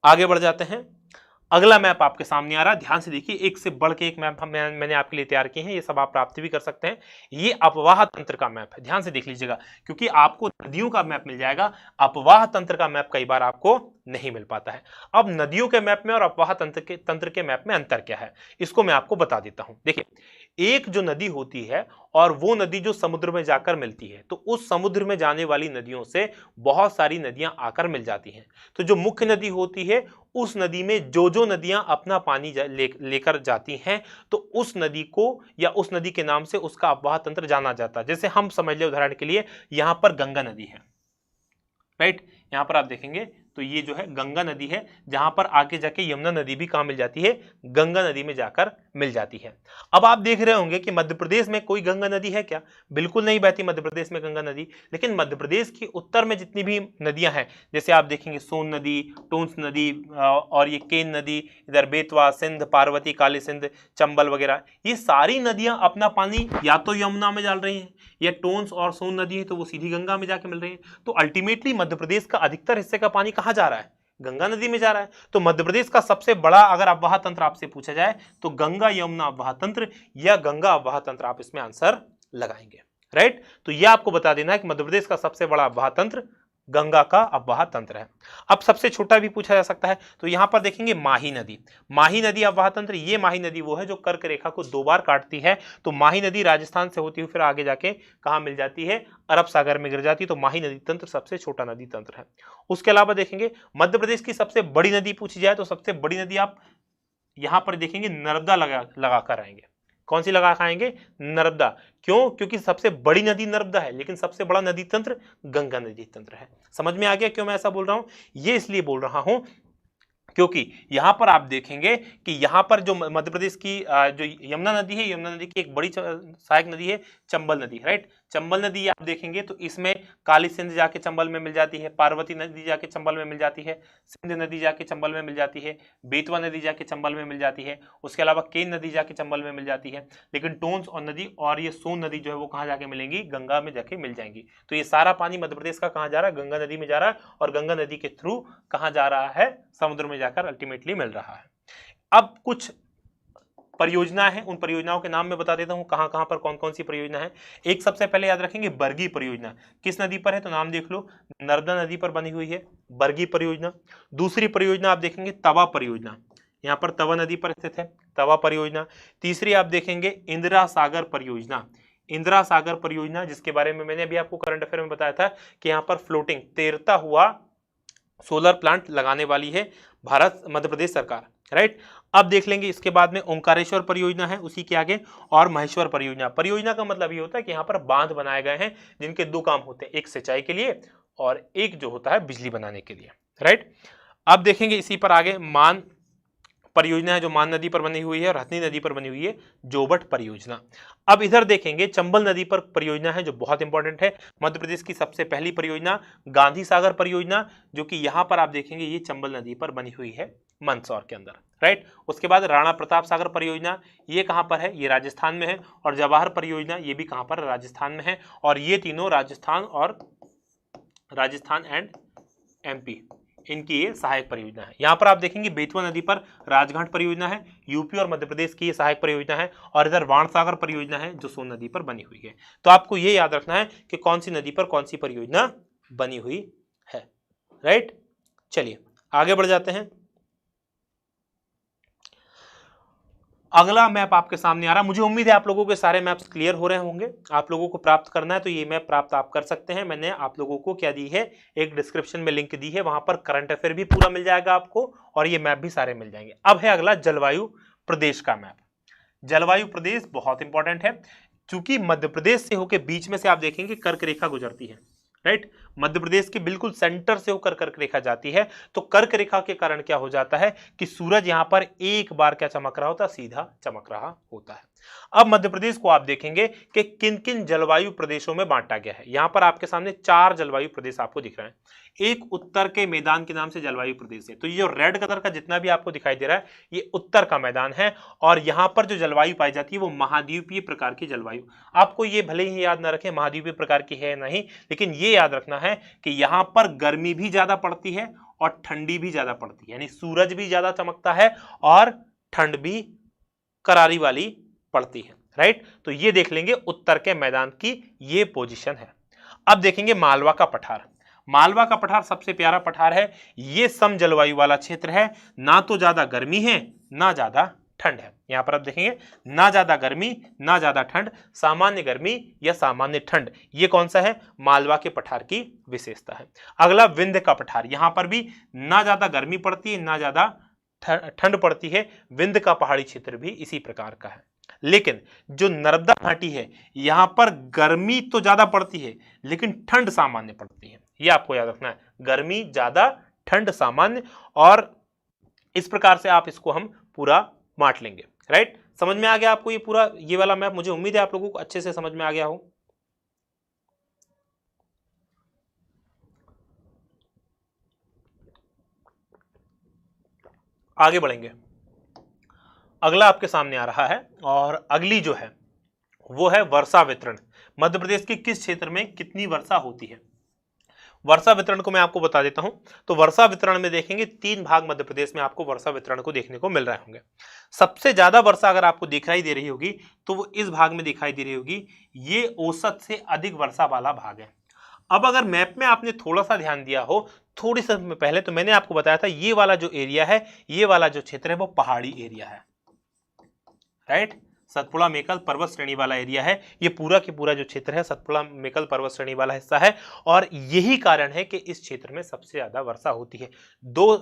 आगे बढ़ जाते हैं। अगला मैप आपके सामने आ रहा है, ध्यान से देखिए, एक से बढ़ के एक मैप मैंने आपके लिए तैयार किए हैं, ये सब आप प्राप्त भी कर सकते हैं। ये अपवाह तंत्र का मैप है, ध्यान से देख लीजिएगा, क्योंकि आपको नदियों का मैप मिल जाएगा, अपवाह तंत्र का मैप कई बार आपको नहीं मिल पाता है। अब नदियों के मैप में और अपवाह तंत्र के मैप में अंतर क्या है, इसको मैं आपको बता देता हूं। देखिए, एक जो नदी होती है और वो नदी जो समुद्र में जाकर मिलती है, तो उस समुद्र में जाने वाली नदियों से बहुत सारी नदियां आकर मिल जाती हैं। तो जो मुख्य नदी होती है, उस नदी में जो नदियां अपना पानी लेकर जाती हैं, तो उस नदी को या उस नदी के नाम से उसका अपवाह तंत्र जाना जाता है। जैसे हम समझ ले उदाहरण के लिए, यहां पर गंगा नदी है, राइट, यहां पर आप देखेंगे तो ये जो है गंगा नदी है, जहां पर आगे जाके यमुना नदी भी कहां मिल जाती है, गंगा नदी में जाकर मिल जाती है। अब आप देख रहे होंगे कि मध्य प्रदेश में कोई गंगा नदी है क्या, बिल्कुल नहीं बहती मध्य प्रदेश में गंगा नदी। लेकिन मध्य प्रदेश के उत्तर में जितनी भी नदियां हैं, जैसे आप देखेंगे सोन नदी, टोंस नदी और ये केन नदी, इधर बेतवा, सिंध, पार्वती, काली सिंध, चंबल वगैरह, ये सारी नदियां अपना पानी या तो यमुना में डाल रही हैं, या टोंस और सोन नदी है तो वो सीधी गंगा में जाके मिल रही है। तो अल्टीमेटली मध्य प्रदेश का अधिकतर हिस्से का पानी कहां जा रहा है, गंगा नदी में जा रहा है। तो मध्य प्रदेश का सबसे बड़ा अगर अपवाह तंत्र आपसे पूछा जाए तो गंगा यमुना अपवाह तंत्र या गंगा अपवाह तंत्र, आप इसमें आंसर लगाएंगे, राइट। तो यह आपको बता देना है कि मध्य प्रदेश का सबसे बड़ा अपवाह तंत्र गंगा का अपवाह तंत्र है। अब सबसे छोटा भी पूछा जा सकता है, तो यहां पर देखेंगे माही नदी। माही नदी अपवाह तंत्र, ये माही नदी वो है जो कर्क रेखा को 2 बार काटती है। तो माही नदी राजस्थान से होती हुई फिर आगे जाके कहां मिल जाती है, अरब सागर में गिर जाती है। तो माही नदी तंत्र सबसे छोटा नदी तंत्र है। उसके अलावा देखेंगे मध्य प्रदेश की सबसे बड़ी नदी पूछी जाए तो सबसे बड़ी नदी आप यहां पर देखेंगे नर्मदा लगा कर आएंगे। कौन सी लगा खाएंगे, नर्मदा। क्यों, क्योंकि सबसे बड़ी नदी नर्मदा है, लेकिन सबसे बड़ा नदी तंत्र गंगा नदी तंत्र है। समझ में आ गया क्यों मैं ऐसा बोल रहा हूं, ये इसलिए बोल रहा हूं क्योंकि यहां पर आप देखेंगे कि यहां पर जो मध्य प्रदेश की जो यमुना नदी है, यमुना नदी की एक बड़ी सहायक नदी है चंबल नदी, राइट। चंबल नदी आप देखेंगे तो इसमें काली सिंध जाके चंबल में मिल जाती है, पार्वती नदी जाके चंबल में मिल जाती है, सिंध नदी जाके चंबल में मिल जाती है, बेतवा नदी जाके चंबल में मिल जाती है, उसके अलावा केन नदी जाके चंबल में मिल जाती है। लेकिन टोंस और नदी और ये सोन नदी जो है वो कहाँ जाके मिलेंगी, गंगा में जाके मिल जाएंगी। तो ये सारा पानी मध्य प्रदेश का कहाँ जा रहा है, गंगा नदी में जा रहा है, और गंगा नदी के थ्रू कहाँ जा रहा है, समुद्र में जाकर अल्टीमेटली मिल रहा है। अब कुछ परियोजना है, उन परियोजनाओं के नाम मैं बता देता हूं, कहां कहां पर कौन कौन सी परियोजना है। एक सबसे पहले याद रखेंगे बरगी परियोजना, किस नदी पर है, तो नाम देख लो, नर्मदा नदी पर बनी हुई है बरगी परियोजना। दूसरी परियोजना आप देखेंगे तवा परियोजना, यहां पर तवा नदी पर स्थित है, तवा परियोजना। तीसरी आप देखेंगे इंदिरा सागर परियोजना, इंदिरा सागर परियोजना, जिसके बारे में मैंने अभी आपको करंट अफेयर में बताया था कि यहां पर फ्लोटिंग तैरता हुआ सोलर प्लांट लगाने वाली है भारत मध्य प्रदेश सरकार, राइट। अब देख लेंगे इसके बाद में ओंकारेश्वर परियोजना है उसी के आगे, और महेश्वर परियोजना। परियोजना का मतलब ये होता है कि यहाँ पर बांध बनाए गए हैं जिनके 2 काम होते हैं, एक सिंचाई के लिए और एक जो होता है बिजली बनाने के लिए, राइट। अब देखेंगे इसी पर आगे मान परियोजना है जो मान नदी पर बनी हुई है, और हथनी नदी पर बनी हुई है जोबट परियोजना। अब इधर देखेंगे चंबल नदी पर परियोजना है जो बहुत इंपॉर्टेंट है, मध्य प्रदेश की सबसे पहली परियोजना गांधी सागर परियोजना, जो कि यहां पर आप देखेंगे ये चंबल नदी पर बनी हुई है मंदसौर के अंदर, राइट। उसके बाद राणा प्रताप सागर परियोजना, ये कहां पर है, ये राजस्थान में है। और जवाहर परियोजना, ये भी कहां पर, राजस्थान में है। और ये तीनों राजस्थान एंड एमपी, इनकी ये सहायक परियोजना है। यहां पर आप देखेंगे बेतवा नदी पर राजघाट परियोजना है, यूपी और मध्य प्रदेश की ये सहायक परियोजना है। और इधर बाणसागर परियोजना है जो सोन नदी पर बनी हुई है। तो आपको ये याद रखना है कि कौन सी नदी पर कौन सी परियोजना बनी हुई है, राइट। चलिए आगे बढ़ जाते हैं। अगला मैप आपके सामने आ रहा है, मुझे उम्मीद है आप लोगों के सारे मैप्स क्लियर हो रहे होंगे। आप लोगों को प्राप्त करना है तो ये मैप प्राप्त आप कर सकते हैं। मैंने आप लोगों को क्या दी है, एक डिस्क्रिप्शन में लिंक दी है, वहां पर करंट अफेयर भी पूरा मिल जाएगा आपको, और ये मैप भी सारे मिल जाएंगे। अब है अगला जलवायु प्रदेश का मैप। जलवायु प्रदेश बहुत इंपॉर्टेंट है, चूंकि मध्य प्रदेश से होकर बीच में से आप देखेंगे कर्क रेखा गुजरती है, राइट। मध्य प्रदेश के बिल्कुल सेंटर से होकर कर्क रेखा जाती है। तो कर्क रेखा के कारण क्या हो जाता है कि सूरज यहां पर एक बार क्या चमक रहा होता है, सीधा चमक रहा होता है। अब मध्य प्रदेश को आप देखेंगे कि किन किन जलवायु प्रदेशों में बांटा गया है। यहां पर आपके सामने 4 जलवायु प्रदेश आपको दिख रहे हैं। एक उत्तर के मैदान के नाम से जलवायु प्रदेश है। तो ये जो रेड कलर का जितना भी आपको दिखाई दे रहा है ये उत्तर का मैदान है, और यहां पर जो जलवायु पाई जाती है वो महाद्वीपीय प्रकार की जलवायु। आपको ये भले ही याद ना रखें महाद्वीपीय प्रकार की है नहीं, लेकिन ये याद रखना है कि यहां पर गर्मी भी ज्यादा पड़ती है और ठंडी भी ज्यादा पड़ती है, यानी सूरज भी ज्यादा चमकता है और ठंड भी करारी वाली पड़ती है, राइट। तो ये देख लेंगे उत्तर के मैदान की ये पोजीशन है। अब देखेंगे मालवा का पठार। मालवा का पठार सबसे प्यारा पठार है, ये सम जलवायु वाला क्षेत्र है, ना तो ज्यादा गर्मी है ना ज्यादा ठंड है। यहां पर आप देखेंगे ना ज्यादा गर्मी ना ज्यादा ठंड, सामान्य गर्मी या सामान्य ठंड, ये कौन सा है, मालवा के पठार की विशेषता है। अगला विंध्य का पठार, यहां पर भी ना ज्यादा गर्मी पड़ती है ना ज्यादा ठंड पड़ती है। विंध्य का पहाड़ी क्षेत्र भी इसी प्रकार का है। लेकिन जो नर्मदा घाटी है यहां पर गर्मी तो ज्यादा पड़ती है लेकिन ठंड सामान्य पड़ती है, यह आपको याद रखना है, गर्मी ज्यादा ठंड सामान्य, और इस प्रकार से आप इसको हम पूरा बांट लेंगे, राइट। समझ में आ गया आपको ये पूरा ये वाला मैप? मुझे उम्मीद है आप लोगों को अच्छे से समझ में आ गया हो। आगे बढ़ेंगे, अगला आपके सामने आ रहा है और अगली जो है वो है वर्षा वितरण। मध्य प्रदेश के किस क्षेत्र में कितनी वर्षा होती है, वर्षा वितरण को मैं आपको बता देता हूं। तो वर्षा वितरण में देखेंगे 3 भाग मध्य प्रदेश में आपको वर्षा वितरण को देखने को मिल रहे होंगे। सबसे ज्यादा वर्षा अगर आपको दिखाई दे रही होगी तो वो इस भाग में दिखाई दे रही होगी, ये औसत से अधिक वर्षा वाला भाग है। अब अगर मैप में आपने थोड़ा सा ध्यान दिया हो, थोड़ी समय पहले तो मैंने आपको बताया था ये वाला जो एरिया है, ये वाला जो क्षेत्र है वो पहाड़ी एरिया है, राइट। सतपुड़ा मेकल पर्वत श्रेणी वाला एरिया है, ये पूरा के पूरा जो क्षेत्र है सतपुड़ा मेकल पर्वत श्रेणी वाला हिस्सा है, और यही कारण है कि इस क्षेत्र में सबसे ज्यादा वर्षा होती है। 2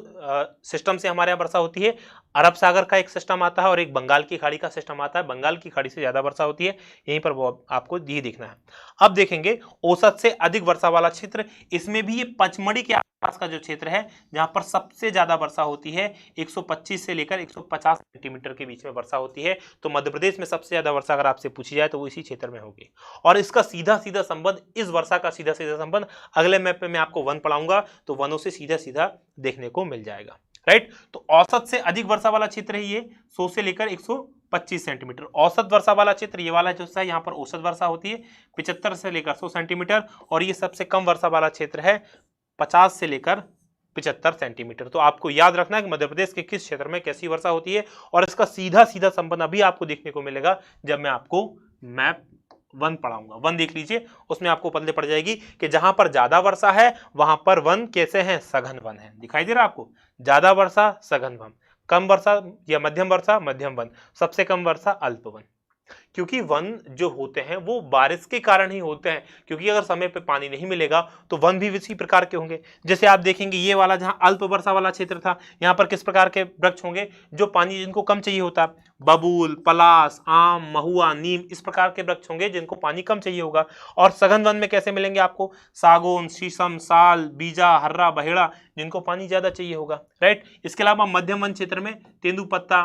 सिस्टम से हमारे यहाँ वर्षा होती है, अरब सागर का एक सिस्टम आता है और एक बंगाल की खाड़ी का सिस्टम आता है। बंगाल की खाड़ी से ज्यादा वर्षा होती है, यहीं पर वो आपको ये देखना है। अब देखेंगे औसत से अधिक वर्षा वाला क्षेत्र, इसमें भी ये पचमढ़ी के आसपास का जो क्षेत्र है जहां पर सबसे ज्यादा वर्षा होती है, 125 से लेकर 150 सेंटीमीटर के बीच में वर्षा होती है। तो मध्य प्रदेश में सबसे ज्यादा वर्षा अगर आपसे पूछी जाए तो वो इसी क्षेत्र में होगी, और इसका सीधा सीधा संबंध, इस वर्षा का सीधा सीधा संबंध अगले मैप में मैं आपको वन पढ़ाऊंगा तो वनों से सीधा सीधा देखने को मिल जाएगा, राइट। तो औसत से अधिक वर्षा वाला क्षेत्र है ये 100 से लेकर 125 सेंटीमीटर। औसत वर्षा वाला क्षेत्र ये वाला जो है, यहाँ पर औसत वर्षा होती है 75 से लेकर 100 सेंटीमीटर, और ये सबसे कम वर्षा वाला क्षेत्र है 50 से लेकर 75 सेंटीमीटर। तो आपको याद रखना है कि मध्य प्रदेश के किस क्षेत्र में कैसी वर्षा होती है, और इसका सीधा सीधा संबंध अभी आपको देखने को मिलेगा जब मैं आपको मैप 1 पढ़ाऊंगा। 1 देख लीजिए, उसमें आपको पल्ले पड़ जाएगी कि जहां पर ज्यादा वर्षा है वहां पर वन कैसे हैं, सघन वन है। दिखाई दे रहा है आपको, ज्यादा वर्षा सघन वन, कम वर्षा या मध्यम वर्षा मध्यम वन, सबसे कम वर्षा अल्प वन। क्योंकि वन जो होते हैं वो बारिश के कारण ही होते हैं, क्योंकि अगर समय पे पानी नहीं मिलेगा तो वन भी इसी प्रकार के होंगे। जैसे आप देखेंगे ये वाला जहां अल्प वर्षा वाला क्षेत्र था, यहाँ पर किस प्रकार के वृक्ष होंगे जो पानी जिनको कम चाहिए होता, बबूल, पलास, आम, महुआ, नीम, इस प्रकार के वृक्ष होंगे जिनको पानी कम चाहिए होगा। और सघन वन में कैसे मिलेंगे आपको, सागौन, शीशम, साल, बीजा, हर्रा, बहेड़ा, जिनको पानी ज्यादा चाहिए होगा, राइट। इसके अलावा मध्यम वन क्षेत्र में तेंदुपत्ता,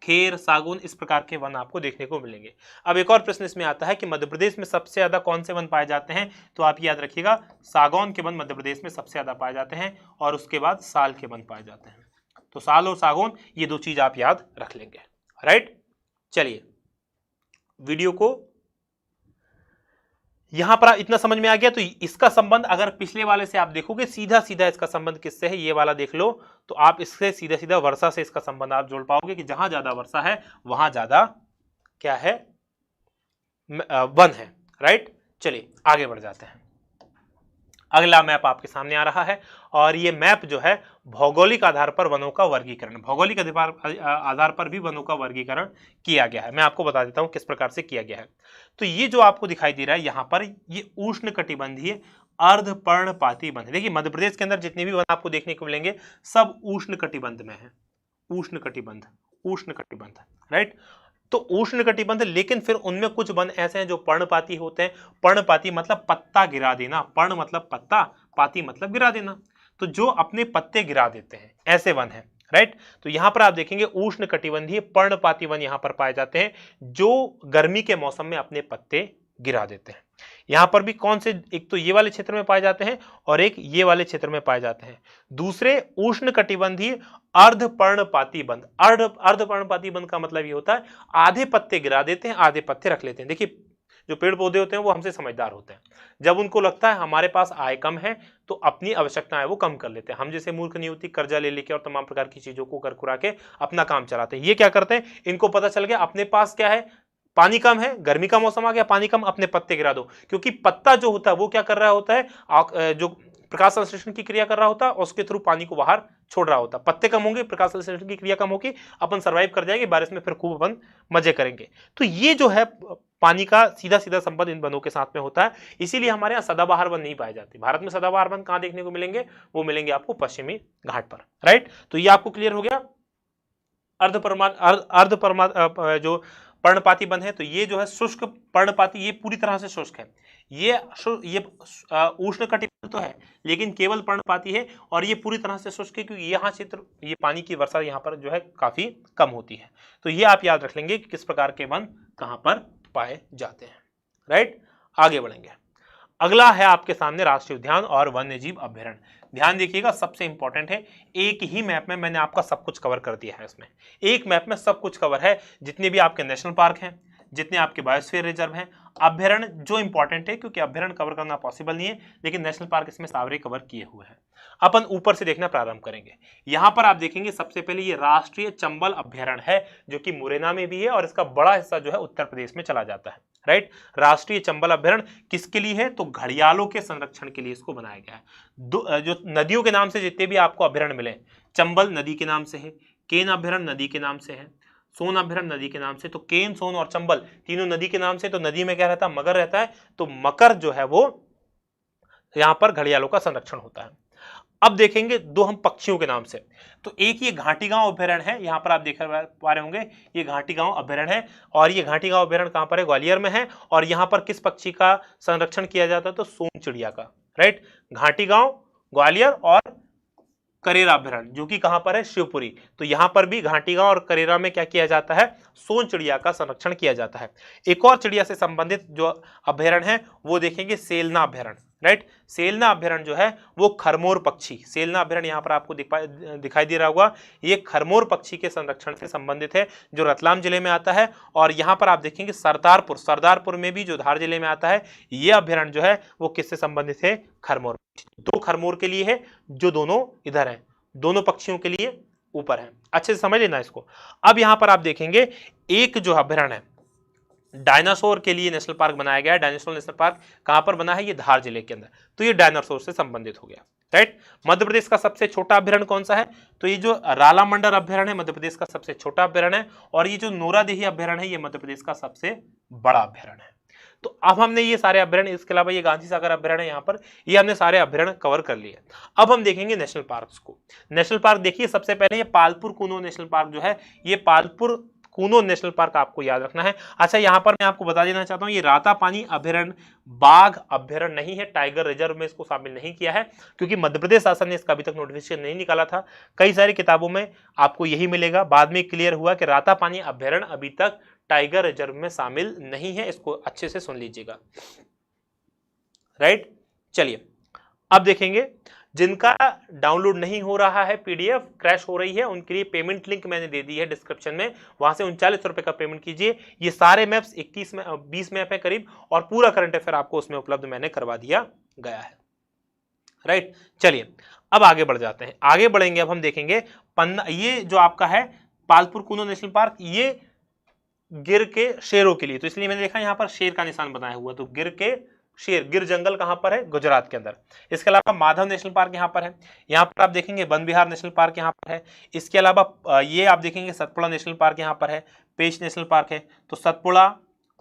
खेर, सागौन, इस प्रकार के वन आपको देखने को मिलेंगे। अब एक और प्रश्न इसमें आता है कि मध्य प्रदेश में सबसे ज्यादा कौन से वन पाए जाते हैं, तो आप याद रखिएगा सागौन के वन मध्य प्रदेश में सबसे ज्यादा पाए जाते हैं, और उसके बाद साल के वन पाए जाते हैं। तो साल और सागौन, ये 2 चीज आप याद रख लेंगे, राइट। चलिए, वीडियो को यहां पर इतना समझ में आ गया। तो इसका संबंध अगर पिछले वाले से आप देखोगे, सीधा सीधा इसका संबंध किससे है, ये वाला देख लो, तो आप इससे सीधा सीधा वर्षा से इसका संबंध आप जोड़ पाओगे कि जहां ज्यादा वर्षा है वहां ज्यादा क्या है, वन है, राइट। चलिए आगे बढ़ जाते हैं। अगला मैप आपके सामने आ रहा है, और ये मैप जो है भौगोलिक आधार पर वनों का वर्गीकरण, भौगोलिक आधार पर भी वनों का वर्गीकरण किया गया है। मैं आपको बता देता हूं किस प्रकार से किया गया है। तो ये जो आपको दिखाई दे रहा है यहाँ पर, ये उष्ण कटिबंधीय अर्धपर्णपाती वन है। देखिए मध्य प्रदेश के अंदर जितने भी वन आपको देखने को मिलेंगे सब उष्ण कटिबंध में है, उष्ण कटिबंध, उष्ण कटिबंध, राइट। तो उष्ण कटिबंध, लेकिन फिर उनमें कुछ वन ऐसे हैं जो पर्णपाती होते हैं। पर्णपाती मतलब पत्ता गिरा देना, पर्ण मतलब पत्ता, पाती मतलब गिरा देना, तो जो अपने पत्ते गिरा देते हैं ऐसे वन है, राइट। तो यहां पर आप देखेंगे उष्ण कटिबंधीय पर्णपाती वन यहां पर पाए जाते हैं जो गर्मी के मौसम में अपने पत्ते गिरा देते हैं। यहां पर भी कौन से, एक तो ये वाले क्षेत्र में पाए जाते हैं और एक ये वाले क्षेत्र में पाए जाते हैं। दूसरे उष्ण कटिबंधीय अर्धपर्णपाती बंध, अर्धपर्णपाती बंध का मतलब ये होता है आधे पत्ते गिरा देते हैं आधे पत्ते रख लेते हैं। देखिए जो पेड़ पौधे होते हैं वो हमसे समझदार होते हैं। जब उनको लगता है हमारे पास आय कम है तो अपनी आवश्यकताएं वो कम कर लेते हैं। हम जैसे मूर्ख नहीं होती, कर्जा ले लेके और तमाम प्रकार की चीजों को कर कुरा के अपना काम चलाते हैं। ये क्या करते हैं, इनको पता चल गया अपने पास क्या है, पानी कम है, गर्मी का मौसम आ गया, पानी कम, अपने पत्ते गिरा दो। क्योंकि पत्ता जो होता है वो क्या कर रहा होता है, जो प्रकाश संश्लेषण की क्रिया कर रहा होता है और उसके थ्रू पानी को बाहर छोड़ रहा होता है। पत्ते कम होंगे, प्रकाश संश्लेषण की क्रिया कम होगी, अपन सर्वाइव कर जाएंगे, बारिश में फिर खूब अपन मजे करेंगे। तो ये जो है पानी का सीधा सीधा संबंध इन वनों के साथ में होता है। इसीलिए हमारे यहाँ सदाबहार वन नहीं पाए जाते। भारत में सदाबहार वन कहाँ देखने को मिलेंगे, वो मिलेंगे आपको पश्चिमी घाट पर, राइट। तो ये आपको क्लियर हो गया। जो पर्णपाती वन है, तो ये जो है शुष्क पर्णपाती, ये पूरी तरह से शुष्क है। ये उष्ण कटिबंध तो है लेकिन केवल पर्णपाती है, और ये पूरी तरह से शुष्क है क्योंकि यहाँ क्षेत्र, ये पानी की वर्षा यहाँ पर जो है काफी कम होती है। तो ये आप याद रख लेंगे कि किस प्रकार के वन कहाँ पर पाए जाते हैं, राइट। आगे बढ़ेंगे। अगला है आपके सामने राष्ट्रीय उद्यान और वन्य जीव अभ्यारण्य। ध्यान देखिएगा, सबसे इंपॉर्टेंट है। एक ही मैप में मैंने आपका सब कुछ कवर कर दिया है। इसमें एक मैप में सब कुछ कवर है, जितने भी आपके नेशनल पार्क हैं, जितने आपके बायोस्फीयर रिजर्व हैं, अभ्यारण्य जो इंपॉर्टेंट है क्योंकि अभ्यारण्य कवर करना पॉसिबल नहीं है, लेकिन नेशनल पार्क इसमें सारे कवर किए हुए हैं। अपन ऊपर से देखना प्रारंभ करेंगे। यहां पर आप देखेंगे सबसे पहले ये राष्ट्रीय चंबल अभ्यारण्य है, जो कि मुरैना में भी है और इसका बड़ा हिस्सा जो है उत्तर प्रदेश में चला जाता है, राइट। राष्ट्रीय चंबल अभ्यारण्य किसके लिए है, तो घड़ियालों के संरक्षण के लिए इसको बनाया गया है। जो नदियों के नाम से जितने भी आपको अभ्यारण्य मिले, चंबल नदी के नाम से है, केन अभ्यारण्य नदी के नाम से है, सोन अभ्यारण्य नदी के नाम से। तो केन, सोन और चंबल तीनों नदी के नाम से। तो नदी में क्या रहता है, मगर रहता है, तो मकर जो है वो यहां पर घड़ियालों का संरक्षण होता है। अब देखेंगे दो हम पक्षियों के नाम से। तो एक ये घाटी गांव अभ्यारण्य है, यहां पर आप देख पा रहे होंगे, ये घाटी गांव अभ्यारण्य है। और ये घाटी गांव अभ्यारण्य कहां पर है, ग्वालियर में है। और यहां पर किस पक्षी का संरक्षण किया जाता है, तो सोन चिड़िया का, राइट। घाटी गांव, ग्वालियर और करेरा अभ्यारण्य जो कि कहां पर है, शिवपुरी। तो यहां पर भी घाटी गांव और करेरा में क्या किया जाता है, सोन चिड़िया का संरक्षण किया जाता है। एक और चिड़िया से संबंधित जो अभ्यारण्य है वो देखेंगे सेलना अभ्यारण्य, राइट। सेलना अभ्यारण्य जो है वो खरमोर पक्षी, सेलना अभ्यारण्य यहाँ पर आपको दिखाई दे रहा होगा, ये खरमोर पक्षी के संरक्षण से संबंधित है, जो रतलाम जिले में आता है। और यहाँ पर आप देखेंगे सरदारपुर में भी जो धार जिले में आता है, ये अभ्यारण्य जो है वो किससे संबंधित है, खरमोर। दो खरमोर के लिए है, जो दोनों इधर है, दोनों पक्षियों के लिए ऊपर है। अच्छे से समझ लेना इसको। अब यहाँ पर आप देखेंगे एक जो अभ्यारण्य है, डायनासोर के लिए नेशनल पार्क बनाया गया है। डायनासोर नेशनल पार्क कहां पर बना है, ये धार जिले के अंदर। तो ये डायनासोर से संबंधित हो गया, राइट। मध्य प्रदेश का सबसे छोटा अभ्यारण्य कौन सा है, तो ये जो रालामंडल अभ्यारण्य है मध्य प्रदेश का सबसे छोटा अभ्यारण्य है। और ये जो नोरादेही अभ्यारण्य है ये मध्य प्रदेश का सबसे बड़ा अभ्यारण्य है। तो अब हमने ये सारे अभ्यारण्य, इसके अलावा ये गांधी सागर अभ्यारण्य यहाँ पर, ये हमने सारे अभ्यारण्य कवर कर लिए। अब हम देखेंगे नेशनल पार्क को। नेशनल पार्क देखिए, सबसे पहले ये पालपुर कूनो नेशनल पार्क जो है, ये पालपुर कूनो नेशनल पार्क आपको याद रखना है। अच्छा, यहाँ पर मैं आपको बता देना चाहता हूँ, ये रातापानी अभ्यारण्य बाघ अभ्यारण्य नहीं है, टाइगर रिजर्व में इसको शामिल नहीं किया है, क्योंकि मध्य प्रदेश शासन ने इसका अभी तक नोटिफिकेशन नहीं निकाला था। कई सारी किताबों में आपको यही मिलेगा, बाद में क्लियर हुआ कि रातापानी अभ्यारण्य अभी तक टाइगर रिजर्व में शामिल नहीं है। इसको अच्छे से सुन लीजिएगा, राइट। चलिए अब देखेंगे, जिनका डाउनलोड नहीं हो रहा है, पीडीएफ क्रैश हो रही है, उनके लिए पेमेंट लिंक मैंने दे दी है डिस्क्रिप्शन में, वहां से 39 रुपए का पेमेंट कीजिए। ये सारे मैप्स 20 मैप है करीब, और पूरा करंट अफेयर आपको उसमें उपलब्ध मैंने करवा दिया गया है, राइट। चलिए अब आगे बढ़ जाते हैं। आगे बढ़ेंगे, अब हम देखेंगे पन्ना, ये जो आपका है पालपुर कूनो नेशनल पार्क, ये गिर के शेरों के लिए, तो इसलिए मैंने देखा यहाँ पर शेर का निशान बनाया हुआ। तो गिर के शेर, गिर जंगल कहां पर है, गुजरात के अंदर। इसके अलावा माधव नेशनल पार्क यहां पर है। यहां पर आप देखेंगे वन विहार नेशनल पार्क यहां पर है। इसके अलावा ये आप देखेंगे सतपुड़ा नेशनल पार्क यहां पर है, पेंच नेशनल पार्क है। तो सतपुड़ा,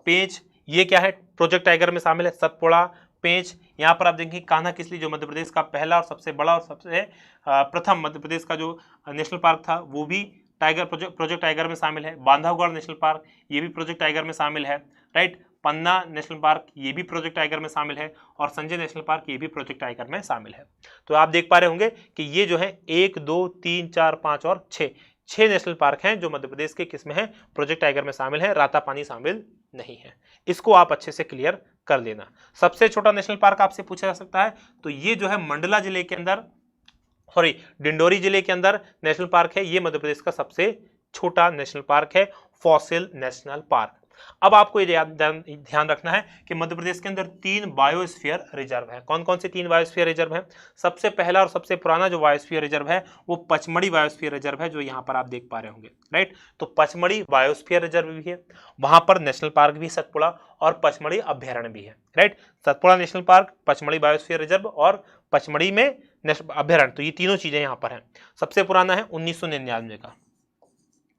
पेंच, ये क्या है, प्रोजेक्ट टाइगर में शामिल है। सतपुड़ा, पेंच, यहाँ पर आप देखेंगे कान्हा किसली, जो मध्य प्रदेश का पहला और सबसे बड़ा और सबसे प्रथम मध्य प्रदेश का जो नेशनल पार्क था, वो भी टाइगर प्रोजेक्ट टाइगर में शामिल है। बांधवगढ़ नेशनल पार्क, ये भी प्रोजेक्ट टाइगर में शामिल है, राइट। पन्ना नेशनल पार्क, ये भी प्रोजेक्ट टाइगर में शामिल है। और संजय नेशनल पार्क, ये भी प्रोजेक्ट टाइगर में शामिल है। तो आप देख पा रहे होंगे कि ये जो है 1 2 3 4 5 और 6 नेशनल पार्क हैं जो मध्य प्रदेश के किस में है, प्रोजेक्ट टाइगर में शामिल है। रातापानी शामिल नहीं है। इसको आप अच्छे से क्लियर कर लेना। सबसे छोटा नेशनल पार्क आपसे पूछा जा सकता है, तो ये जो है मंडला जिले के अंदर, सॉरी डिंडोरी जिले के अंदर नेशनल पार्क है। ये मध्य प्रदेश का सबसे छोटा नेशनल पार्क है, फॉसिल नेशनल पार्क। अब आपको ये ध्यान रखना है कि मध्य प्रदेश के अंदर 3 बायोस्फीयर रिजर्व है। कौन कौन से 3 बायोस्फीयर रिजर्व है? सबसे पहला और सबसे पुराना जो बायोस्फीयर रिजर्व है वो पचमढ़ी बायोस्फीयर रिजर्व है, जो यहाँ पर आप देख पा रहे होंगे, राइट। तो पचमढ़ी बायोस्फीयर रिजर्व भी है, वहां पर नेशनल पार्क भी सतपुड़ा और पचमढ़ी अभ्यारण्य भी है, right. Satpura national park, Pachmarhi biosphere reserve और पचमढ़ी में अभ्यारण्य, तो ये तीनों चीजें यहाँ पर हैं। सबसे पुराना है 1999 का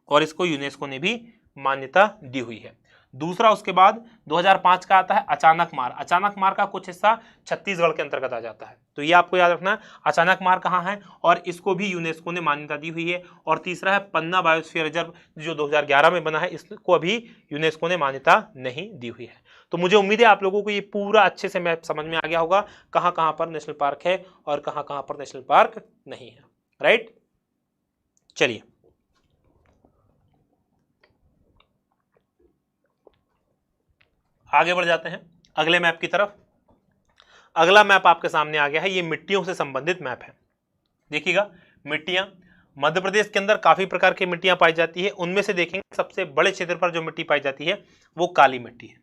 और इसको यूनेस्को ने भी मान्यता दी हुई है। दूसरा उसके बाद 2005 का आता है अचानक मार। अचानक मार का कुछ हिस्सा छत्तीसगढ़ के अंतर्गत आ जाता है, तो ये आपको याद रखना है अचानक मार कहाँ है, और इसको भी यूनेस्को ने मान्यता दी हुई है। और तीसरा है पन्ना बायोस्फीयर रिजर्व, जो 2011 में बना है, इसको अभी यूनेस्को ने मान्यता नहीं दी हुई है। तो मुझे उम्मीद है आप लोगों को ये पूरा अच्छे से मैप समझ में आ गया होगा, कहाँ कहाँ पर नेशनल पार्क है और कहाँ कहाँ पर नेशनल पार्क नहीं है, राइट। चलिए आगे बढ़ जाते हैं अगले मैप की तरफ। अगला मैप आपके सामने आ गया है, ये मिट्टियों से संबंधित मैप है। देखिएगा, मिट्टियां मध्य प्रदेश के अंदर काफी प्रकार की मिट्टियां पाई जाती है। उनमें से देखेंगे सबसे बड़े क्षेत्र पर जो मिट्टी पाई जाती है वो काली मिट्टी है।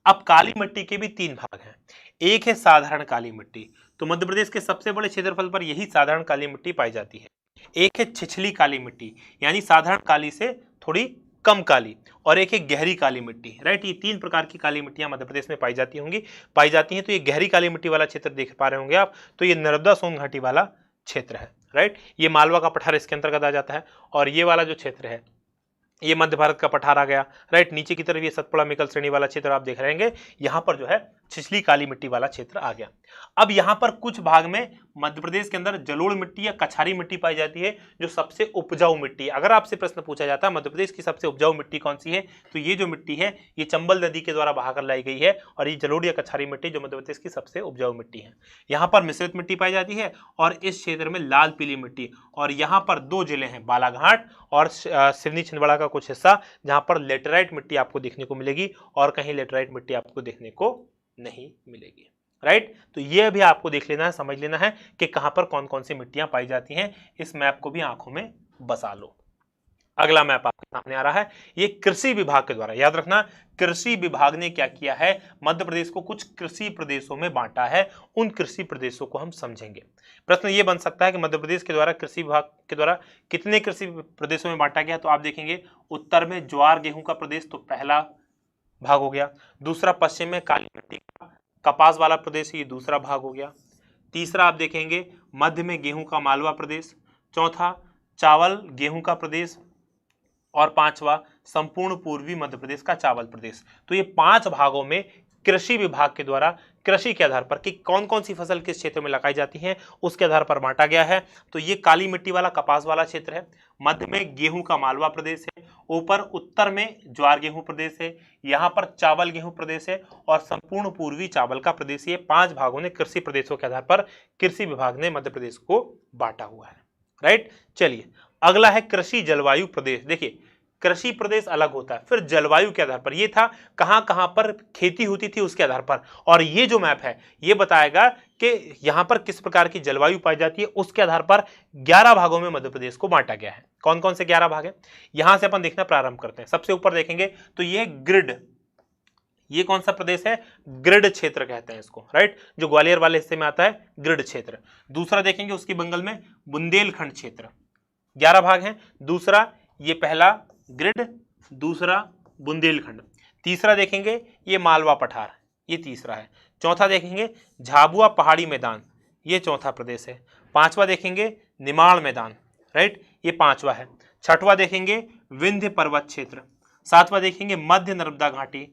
अब काली मिट्टी के भी 3 भाग हैं। एक है साधारण काली मिट्टी, तो मध्य प्रदेश के सबसे बड़े क्षेत्रफल पर यही साधारण काली मिट्टी पाई जाती है। एक है छिछली काली मिट्टी, यानी साधारण काली से थोड़ी कम काली, और एक है गहरी काली मिट्टी, राइट। ये 3 प्रकार की काली मिट्टियां मध्य प्रदेश में पाई जाती हैं। तो ये गहरी काली मिट्टी वाला क्षेत्र देख पा रहे होंगे आप, तो ये नर्मदा सोन घाटी वाला क्षेत्र है, राइट। ये मालवा का पठार इसके अंतर्गत आ जाता है, और ये वाला जो क्षेत्र है ये मध्य भारत का पठार आ गया, राइट। नीचे की तरफ ये सतपुड़ा मेकल श्रेणी वाला क्षेत्र आप देख रहे होंगे, यहाँ पर जो है छिछली काली मिट्टी वाला क्षेत्र आ गया। अब यहाँ पर कुछ भाग में मध्य प्रदेश के अंदर जलोढ़ मिट्टी या कछारी मिट्टी पाई जाती है, जो सबसे उपजाऊ मिट्टी है। अगर आपसे प्रश्न पूछा जाता है मध्य प्रदेश की सबसे उपजाऊ मिट्टी कौन सी है, तो ये जो मिट्टी है ये चंबल नदी के द्वारा बहाकर लाई गई है, और ये जलोढ़ या कछारी मिट्टी जो मध्य प्रदेश की सबसे उपजाऊ मिट्टी है। यहाँ पर मिश्रित मिट्टी पाई जाती है, और इस क्षेत्र में लाल पीली मिट्टी, और यहाँ पर 2 जिले हैं, बालाघाट और सिवनी छिंदवाड़ा का कुछ हिस्सा, जहां पर लेटेराइट मिट्टी आपको देखने को मिलेगी और कहीं लेटेराइट मिट्टी आपको देखने को नहीं मिलेगी, राइट। तो ये भी आपको देख लेना है, समझ लेना है कि कहां पर कौन कौन सी मिट्टियां पाई जाती हैं। इस मैप को भी आंखों में बसा लो। अगला मैप आपके सामने आ रहा है, ये कृषि विभाग के द्वारा, याद रखना कृषि विभाग ने क्या किया है, मध्य प्रदेश को कुछ कृषि प्रदेशों में बांटा है। उन कृषि प्रदेशों को हम समझेंगे। प्रश्न ये बन सकता है कि मध्य प्रदेश के द्वारा कृषि विभाग के द्वारा कितने कृषि प्रदेशों में बांटा गया, तो आप देखेंगे उत्तर में ज्वार गेहूं का प्रदेश तो पहला भाग हो गया, दूसरा पश्चिम में काली मिट्टी का कपास वाला प्रदेश, ये दूसरा भाग हो गया, तीसरा आप देखेंगे मध्य में गेहूं का मालवा प्रदेश, चौथा चावल गेहूं का प्रदेश, और पांचवा संपूर्ण पूर्वी मध्य प्रदेश का चावल प्रदेश। तो ये 5 भागों में कृषि विभाग के द्वारा कृषि के आधार पर कि कौन कौन सी फसल किस क्षेत्र में लगाई जाती है उसके आधार पर बांटा गया है। तो ये काली मिट्टी वाला कपास वाला क्षेत्र है, मध्य में गेहूं का मालवा प्रदेश है, ऊपर उत्तर में ज्वार गेहूं प्रदेश है, यहाँ पर चावल गेहूं प्रदेश है, और संपूर्ण पूर्वी चावल का प्रदेश। ये 5 भागों ने कृषि प्रदेशों के आधार पर कृषि विभाग ने मध्य प्रदेश को बांटा हुआ है, राइट। चलिए अगला है कृषि जलवायु प्रदेश। देखिए कृषि प्रदेश अलग होता है, फिर जलवायु के आधार पर, ये था कहां कहां पर खेती होती थी उसके आधार पर, और ये जो मैप है ये बताएगा कि यहां पर किस प्रकार की जलवायु पाई जाती है। उसके आधार पर 11 भागों में मध्य प्रदेश को बांटा गया है। कौन कौन से 11 भाग है, यहां से अपन देखना प्रारंभ करते हैं। सबसे ऊपर देखेंगे तो ये ग्रिड, ये कौन सा प्रदेश है, ग्रिड क्षेत्र कहते हैं इसको, राइट, जो ग्वालियर वाले हिस्से में आता है ग्रिड क्षेत्र। दूसरा देखेंगे उसकी बंगाल में बुंदेलखंड क्षेत्र, 11 भाग हैं। दूसरा ये पहला ग्रिड, दूसरा बुंदेलखंड, तीसरा देखेंगे ये मालवा पठार, ये तीसरा है। चौथा देखेंगे झाबुआ पहाड़ी मैदान, ये चौथा प्रदेश है। पांचवा देखेंगे निमाड़ मैदान, राइट, ये पांचवा है। छठवां देखेंगे विंध्य पर्वत क्षेत्र, सातवां देखेंगे मध्य नर्मदा घाटी,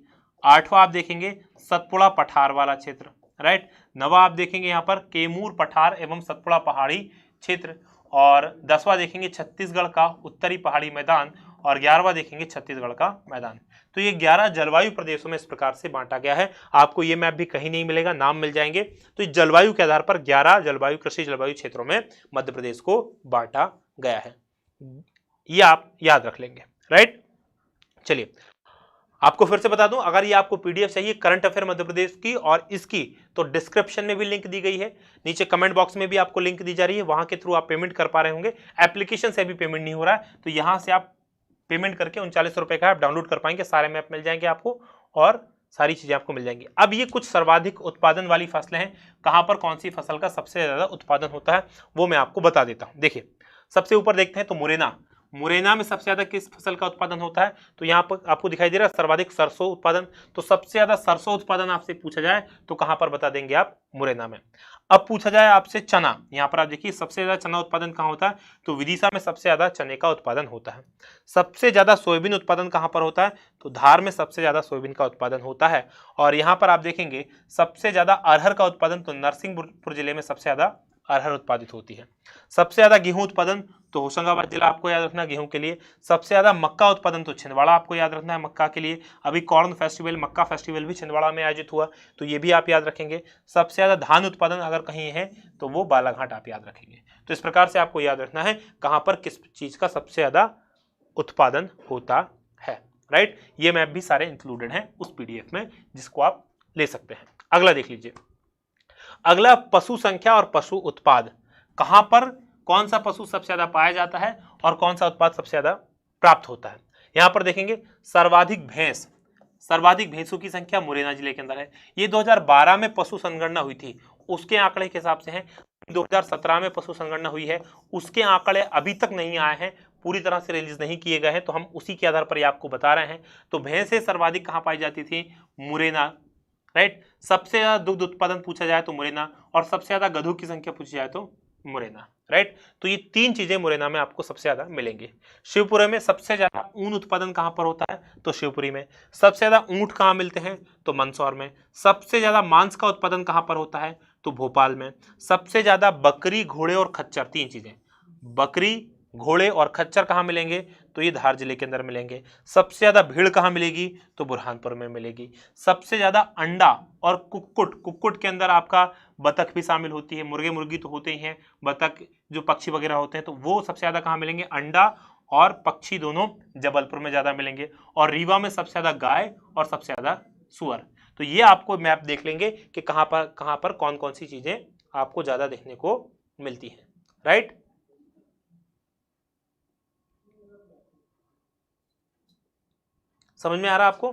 आठवां आप देखेंगे सतपुड़ा पठार वाला क्षेत्र, राइट। नवा आप देखेंगे यहाँ पर कैमूर पठार एवं सतपुड़ा पहाड़ी क्षेत्र, और 10वां देखेंगे छत्तीसगढ़ का उत्तरी पहाड़ी मैदान, और 11वां देखेंगे छत्तीसगढ़ का मैदान। तो ये 11 जलवायु प्रदेशों में इस प्रकार से बांटा गया है। आपको ये मैप भी कहीं नहीं मिलेगा, नाम मिल जाएंगे। तो जलवायु के आधार पर 11 जलवायु कृषि जलवायु क्षेत्रों में मध्य प्रदेश को बांटा गया है, ये आप याद रख लेंगे, राइट। चलिए आपको फिर से बता दूं, अगर ये आपको पीडीएफ चाहिए करंट अफेयर मध्य प्रदेश की और इसकी, तो डिस्क्रिप्शन में भी लिंक दी गई है, नीचे कमेंट बॉक्स में भी आपको लिंक दी जा रही है, वहां के थ्रू आप पेमेंट कर पा रहे होंगे। एप्लीकेशन से भी पेमेंट नहीं हो रहा है, तो यहां से आप पेमेंट करके 39 रुपए का आप डाउनलोड कर पाएंगे, सारे मैप मिल जाएंगे आपको और सारी चीजें आपको मिल जाएंगी। अब ये कुछ सर्वाधिक उत्पादन वाली फसलें हैं, कहां पर कौन सी फसल का सबसे ज्यादा उत्पादन होता है वो मैं आपको बता देता हूं। देखिए सबसे ऊपर देखते हैं तो मुरैना में सबसे ज्यादा किस फसल का उत्पादन होता है, तो यहाँ पर आपको दिखाई दे रहा है सर्वाधिक सरसों उत्पादन। तो सबसे ज्यादा सरसों उत्पादन आपसे पूछा जाए तो कहां पर बता देंगे आप, मुरैना में। अब पूछा जाए आपसे चना, यहाँ पर आप देखिए सबसे ज्यादा चना उत्पादन कहाँ होता है, तो विदिशा में सबसे ज्यादा चने का उत्पादन होता है। सबसे ज्यादा सोयाबीन उत्पादन कहाँ पर होता है, तो धार में सबसे ज्यादा सोयाबीन का उत्पादन होता है। और यहाँ पर आप देखेंगे सबसे ज्यादा अरहर का उत्पादन तो नरसिंहपुर जिले में सबसे ज्यादा अरहर उत्पादित होती है। सबसे ज्यादा गेहूं उत्पादन तो होशंगाबाद जिला आपको याद रखना है गेहूं के लिए। सबसे ज्यादा मक्का उत्पादन तो छिंदवाड़ा आपको याद रखना है मक्का के लिए। अभी कॉर्न फेस्टिवल, मक्का फेस्टिवल भी छिंदवाड़ा में आयोजित हुआ, तो ये भी आप याद रखेंगे। सबसे ज्यादा धान उत्पादन अगर कहीं है तो वो बालाघाट आप याद रखेंगे। तो इस प्रकार से आपको याद रखना है कहां पर किस चीज का सबसे ज्यादा उत्पादन होता है, राइट। ये मैप भी सारे इंक्लूडेड हैं उस पीडीएफ में जिसको आप ले सकते हैं। अगला देख लीजिए, अगला पशु संख्या और पशु उत्पाद, कहां पर कौन सा पशु सबसे ज्यादा पाया जाता है और कौन सा उत्पाद सबसे ज्यादा प्राप्त होता है। यहां पर देखेंगे सर्वाधिक भैंसों की संख्या मुरैना जिले के अंदर है। ये 2012 में पशु संगणना हुई थी, उसके आंकड़े के हिसाब से है। 2017 में पशु संगणना हुई है, उसके आंकड़े अभी तक नहीं आए हैं, पूरी तरह से रिलीज नहीं किए गए हैं, तो हम उसी के आधार पर ये आपको बता रहे हैं। तो भैंसें सर्वाधिक कहां पाई जाती थी, मुरैना, राइट। सबसे ज्यादा दुग्ध उत्पादन पूछा जाए तो मुरैना, और सबसे ज्यादा गधों की संख्या पूछी जाए तो मुरैना, राइट। तो ये तीन चीजें मुरैना में आपको सबसे ज्यादा मिलेंगी। शिवपुरी में सबसे ज्यादा ऊन उत्पादन कहां पर होता है, तो शिवपुरी में। सबसे ज्यादा ऊंट कहां मिलते हैं, तो मंदसौर में। सबसे ज्यादा मांस का उत्पादन कहां पर होता है, तो भोपाल में। सबसे ज्यादा बकरी, घोड़े और खच्चर, तीन चीजें, बकरी, घोड़े और खच्चर कहां मिलेंगे, तो ये धार जिले के अंदर मिलेंगे। सबसे ज्यादा भीड़ कहां मिलेगी, तो बुरहानपुर में मिलेगी। सबसे ज्यादा अंडा और कुक्कुट के अंदर आपका बतख भी शामिल होती है, मुर्गे मुर्गी तो होते ही हैं, बतख जो पक्षी वगैरह होते हैं, तो वो सबसे ज्यादा कहां मिलेंगे, अंडा और पक्षी दोनों जबलपुर में ज्यादा मिलेंगे। और रीवा में सबसे ज्यादा गाय और सबसे ज्यादा सुअर। तो ये आपको मैप देख लेंगे कि कहां पर कौन कौन सी चीजें आपको ज्यादा देखने को मिलती हैं, राइट। समझ में आ रहा आपको?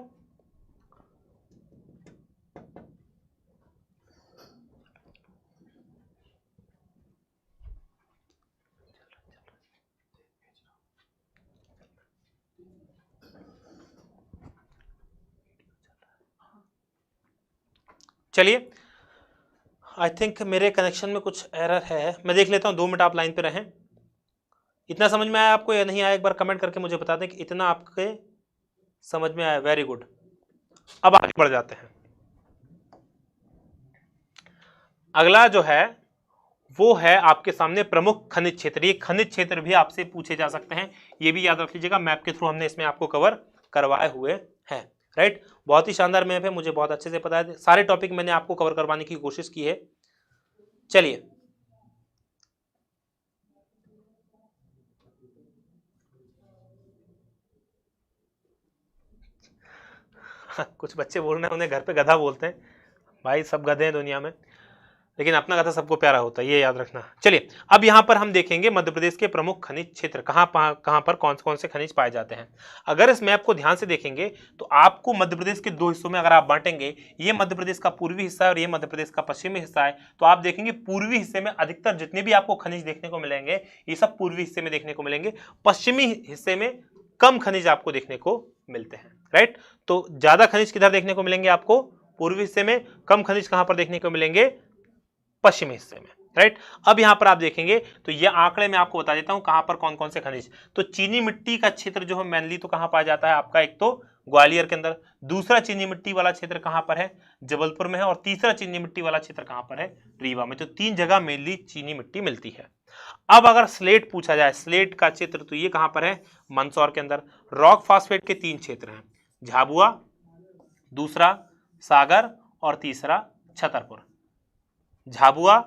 चलिए, आई थिंक मेरे कनेक्शन में कुछ एरर है, मैं देख लेता हूं। 2 मिनट आप लाइन पे रहें। इतना समझ में आया आपको या नहीं आया, एक बार कमेंट करके मुझे बता दें कि इतना आपके समझ में आया। Very good. अब आगे बढ़ जाते हैं। अगला जो है वो है आपके सामने प्रमुख खनिज क्षेत्र। ये खनिज क्षेत्र भी आपसे पूछे जा सकते हैं, ये भी याद रख लीजिएगा। मैप के थ्रू हमने इसमें आपको कवर करवाए हुए हैं, राइट। बहुत ही शानदार मैप है, मुझे बहुत अच्छे से पता है, सारे टॉपिक मैंने आपको कवर करवाने की कोशिश की है। चलिए, कुछ बच्चे बोल रहे हैं उन्हें घर पे गधा बोलते हैं। भाई सब गधे हैं दुनिया में, लेकिन अपना गधा सबको प्यारा होता है, ये याद रखना। चलिए, अब यहाँ पर हम देखेंगे मध्य प्रदेश के प्रमुख खनिज क्षेत्र, कहाँ पर कौन से खनिज पाए जाते हैं। अगर इस मैप को ध्यान से देखेंगे तो आपको मध्य प्रदेश के 2 हिस्सों में अगर आप बांटेंगे, ये मध्य प्रदेश का पूर्वी हिस्सा है और ये मध्य प्रदेश का पश्चिमी हिस्सा है, तो आप देखेंगे पूर्वी हिस्से में अधिकतर जितने भी आपको खनिज देखने को मिलेंगे ये सब पूर्वी हिस्से में देखने को मिलेंगे। पश्चिमी हिस्से में कम खनिज आपको देखने को मिलते हैं, राइट। तो ज्यादा खनिज किधर देखने को मिलेंगे आपको, पूर्वी हिस्से में। कम खनिज कहां पर देखने को मिलेंगे, पश्चिमी हिस्से में, राइट। अब यहां पर आप देखेंगे तो ये आंकड़े मैं आपको बता देता हूं कहां पर कौन कौन से खनिज। तो चीनी मिट्टी का क्षेत्र जो है मेनली तो कहां पाया जाता है आपका, एक तो ग्वालियर के अंदर, दूसरा चीनी मिट्टी वाला क्षेत्र कहां पर है, जबलपुर में है, और तीसरा चीनी मिट्टी वाला क्षेत्र कहां पर है, रीवा में। तो 3 जगह मेनली चीनी मिट्टी मिलती है। अब अगर स्लेट पूछा जाए, स्लेट का क्षेत्र, तो ये कहां पर है, मंदसौर के अंदर। रॉक फास्फेट के 3 क्षेत्र हैं, झाबुआ, दूसरा सागर और तीसरा छतरपुर। झाबुआ,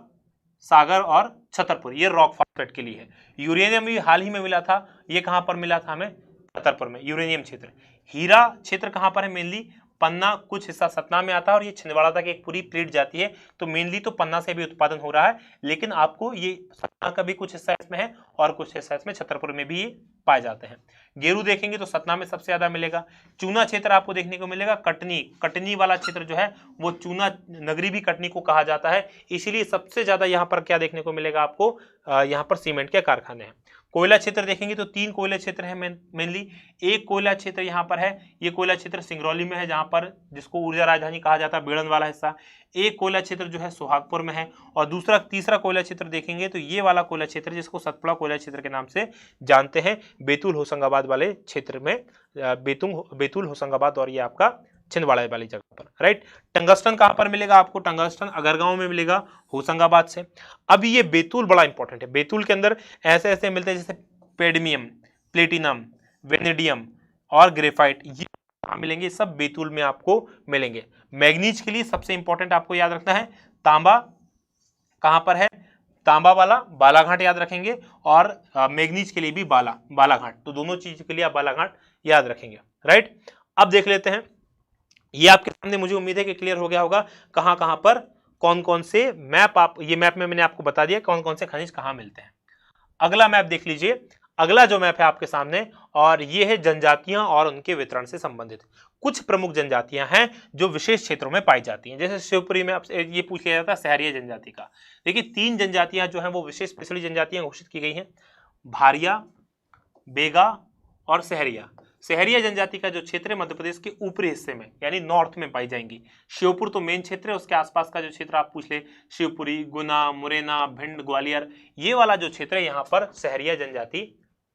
सागर और छतरपुर, ये रॉक फास्फेट के लिए है। यूरेनियम भी हाल ही में मिला था, ये कहां पर मिला था हमें, छतरपुर में, यूरेनियम क्षेत्र। हीरा क्षेत्र कहां पर है, मेनली पन्ना, कुछ हिस्सा सतना में आता है और ये छिंदवाड़ा तक एक पूरी प्लेट जाती है। तो मेनली तो पन्ना से भी उत्पादन हो रहा है, लेकिन आपको ये सतना का भी कुछ हिस्सा इसमें है और कुछ हिस्सा इसमें छतरपुर में भी पाए जाते हैं। गेरू देखेंगे तो सतना में सबसे ज्यादा मिलेगा। चूना क्षेत्र आपको देखने को मिलेगा, कटनी वाला क्षेत्र जो है वो चूना नगरी भी कटनी को कहा जाता है, इसीलिए सबसे ज्यादा यहाँ पर क्या देखने को मिलेगा आपको, यहाँ पर सीमेंट के कारखाने हैं। कोयला क्षेत्र देखेंगे तो 3 कोयला क्षेत्र है मेनली। एक कोयला क्षेत्र यहाँ पर है, ये कोयला क्षेत्र सिंगरौली में है, जहाँ पर जिसको ऊर्जा राजधानी कहा जाता है, बेड़न वाला हिस्सा। एक कोयला क्षेत्र जो है सोहागपुर में है, और तीसरा कोयला क्षेत्र देखेंगे तो ये वाला कोयला क्षेत्र जिसको सतपुड़ा कोयला क्षेत्र के नाम से जानते हैं, बैतूल होशंगाबाद वाले क्षेत्र में, बैतूल होशंगाबाद और ये आपका छिंदवाड़ा वाली जगह पर, राइट। टंगस्टन कहां पर मिलेगा आपको, टंगस्टन अगरगांव में मिलेगा होशंगाबाद से। अब ये बैतूल बड़ा इंपॉर्टेंट है, बैतूल के अंदर ऐसे ऐसे मिलते हैं जैसे पेडमियम, प्लेटिनम, वेनेडियम और ग्रेफाइट, ये कहां मिलेंगे, सब बैतूल में आपको मिलेंगे। मैग्नीज के लिए सबसे इंपॉर्टेंट आपको याद रखना है, तांबा कहां पर है, तांबा वाला बालाघाट याद रखेंगे, और मैग्नीज के लिए भी बालाघाट, तो दोनों चीज के लिए आप बालाघाट याद रखेंगे, राइट। अब देख लेते हैं, ये आपके सामने मुझे उम्मीद है कि क्लियर हो गया होगा कहां कहां पर कौन कौन से मैप, ये मैप में मैंने आपको बता दिया कौन कौन से खनिज कहां मिलते हैं। अगला मैप देख लीजिए, अगला जो मैप है आपके सामने, और ये है जनजातियां और उनके वितरण से संबंधित कुछ प्रमुख जनजातियां हैं जो विशेष क्षेत्रों में पाई जाती हैं। जैसे शिवपुरी में आपसे ये पूछ लिया जाता है सहरिया जनजाति का, देखिए 3 जनजातियां जो हैं वो विशेष पिछड़ी जनजातियां घोषित की गई हैं, भारिया, बेगा और सहरिया। सहरिया जनजाति का जो क्षेत्र है मध्य प्रदेश के ऊपरी हिस्से में यानी नॉर्थ में पाई जाएंगी। श्योपुर तो मेन क्षेत्र है, उसके आसपास का जो क्षेत्र आप पूछ ले, शिवपुरी, गुना, मुरैना, भिंड, ग्वालियर, ये वाला जो क्षेत्र है यहाँ पर सहरिया जनजाति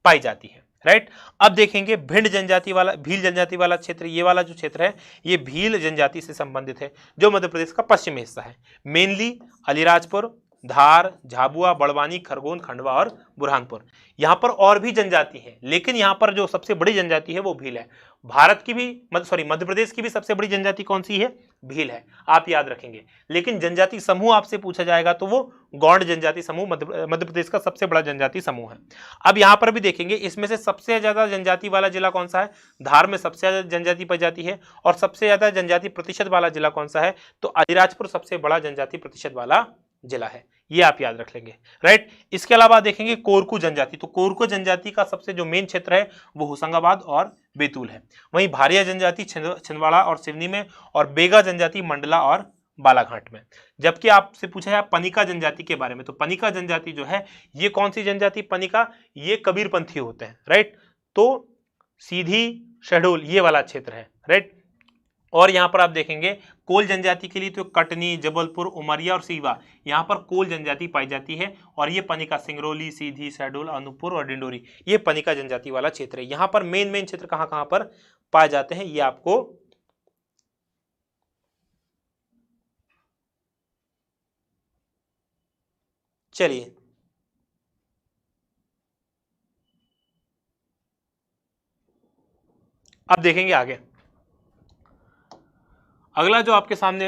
पाई जाती है, राइट। अब देखेंगे भील जनजाति वाला क्षेत्र, ये वाला जो क्षेत्र है ये भील जनजाति से संबंधित है, जो मध्य प्रदेश का पश्चिमी हिस्सा है। मेनली अलीराजपुर, धार, झाबुआ, बड़वानी, खरगोन, खंडवा और बुरहानपुर। यहाँ पर और भी जनजाति है, लेकिन यहाँ पर जो सबसे बड़ी जनजाति है वो भील है। भारत की भी मध्य प्रदेश की भी सबसे बड़ी जनजाति कौन सी है, भील है, आप याद रखेंगे। लेकिन जनजाति समूह आपसे पूछा जाएगा तो वो गौड़ जनजाति समूह मध्य प्रदेश का सबसे बड़ा जनजाति समूह है। अब यहाँ पर भी देखेंगे, इसमें से सबसे ज्यादा जनजाति वाला जिला कौन सा है, धार में सबसे ज्यादा जनजाति पाई जाती है, और सबसे ज्यादा जनजाति प्रतिशत वाला जिला कौन सा है, तो अलीराजपुर सबसे बड़ा जनजाति प्रतिशत वाला जिला है, ये आप याद रख लेंगे, राइट। इसके अलावा देखेंगे कोरकू जनजाति, तो कोरकू जनजाति का सबसे जो मेन क्षेत्र है वो होशंगाबाद और बैतूल है। वहीं भारिया जनजाति छिंदवाड़ा और सिवनी में, और बेगा जनजाति मंडला और बालाघाट में। जबकि आपसे पूछा है पनिका जनजाति के बारे में, तो पनिका जनजाति जो है ये कौन सी जनजाति, पनिका ये कबीरपंथी होते हैं, राइट। तो सीधी, शहडोल ये वाला क्षेत्र है, राइट। और यहाँ पर आप देखेंगे कोल जनजाति के लिए तो कटनी, जबलपुर, उमरिया और सीवा, यहाँ पर कोल जनजाति पाई जाती है, और ये पनिका, सिंगरौली, सीधी, शहडोल, अनूपपुर और डिंडोरी, ये पनिका जनजाति वाला क्षेत्र है। यहाँ पर मेन क्षेत्र कहाँ कहाँ पर पाए जाते हैं ये आपको चलिए अब देखेंगे आगे। अगला जो आपके सामने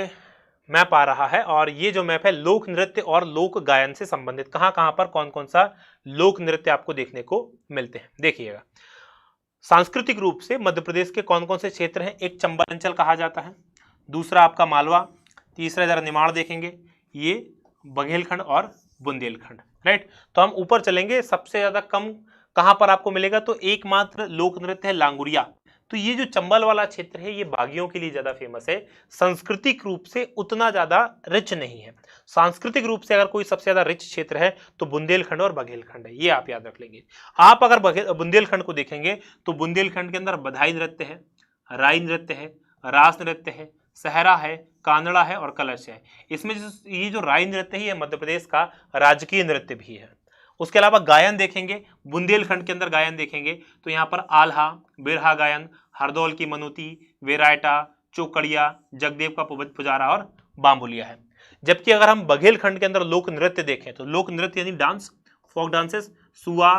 मैप आ रहा है, और ये जो मैप है लोक नृत्य और लोक गायन से संबंधित, कहां कहां पर कौन कौन सा लोक नृत्य आपको देखने को मिलते हैं। देखिएगा, सांस्कृतिक रूप से मध्य प्रदेश के कौन कौन से क्षेत्र हैं, एक चंबल अंचल कहा जाता है, दूसरा आपका मालवा, तीसरा जरा निमाड़ देखेंगे, ये बघेलखंड और बुंदेलखंड, राइट। तो हम ऊपर चलेंगे, सबसे ज्यादा कम कहां पर आपको मिलेगा, तो एकमात्र लोक नृत्य है लांगुरिया। तो ये जो चंबल वाला क्षेत्र है ये बागियों के लिए ज्यादा फेमस है, सांस्कृतिक रूप से उतना ज्यादा रिच नहीं है। सांस्कृतिक रूप से अगर कोई सबसे ज्यादा रिच क्षेत्र है तो बुंदेलखंड और बघेलखंड है, ये आप याद रख लेंगे। आप अगर बुंदेलखंड को देखेंगे तो बुंदेलखंड के अंदर बधाई नृत्य है, राई नृत्य है, रास नृत्य है, सहरा है, कानड़ा है और कलश है। इसमें ये जो राई नृत्य है ये मध्य प्रदेश का राजकीय नृत्य भी है। उसके अलावा गायन देखेंगे, बुंदेलखंड के अंदर गायन देखेंगे तो यहाँ पर आल्हा, बिरहा गायन, हरदौल की मनुती, वेरायटा, चौकड़िया, जगदेव का पुजारा और बांबुलिया है। जबकि अगर हम बघेलखंड के अंदर लोक नृत्य देखें तो लोक नृत्य यानी डांस, फोक डांसेस, सुआ,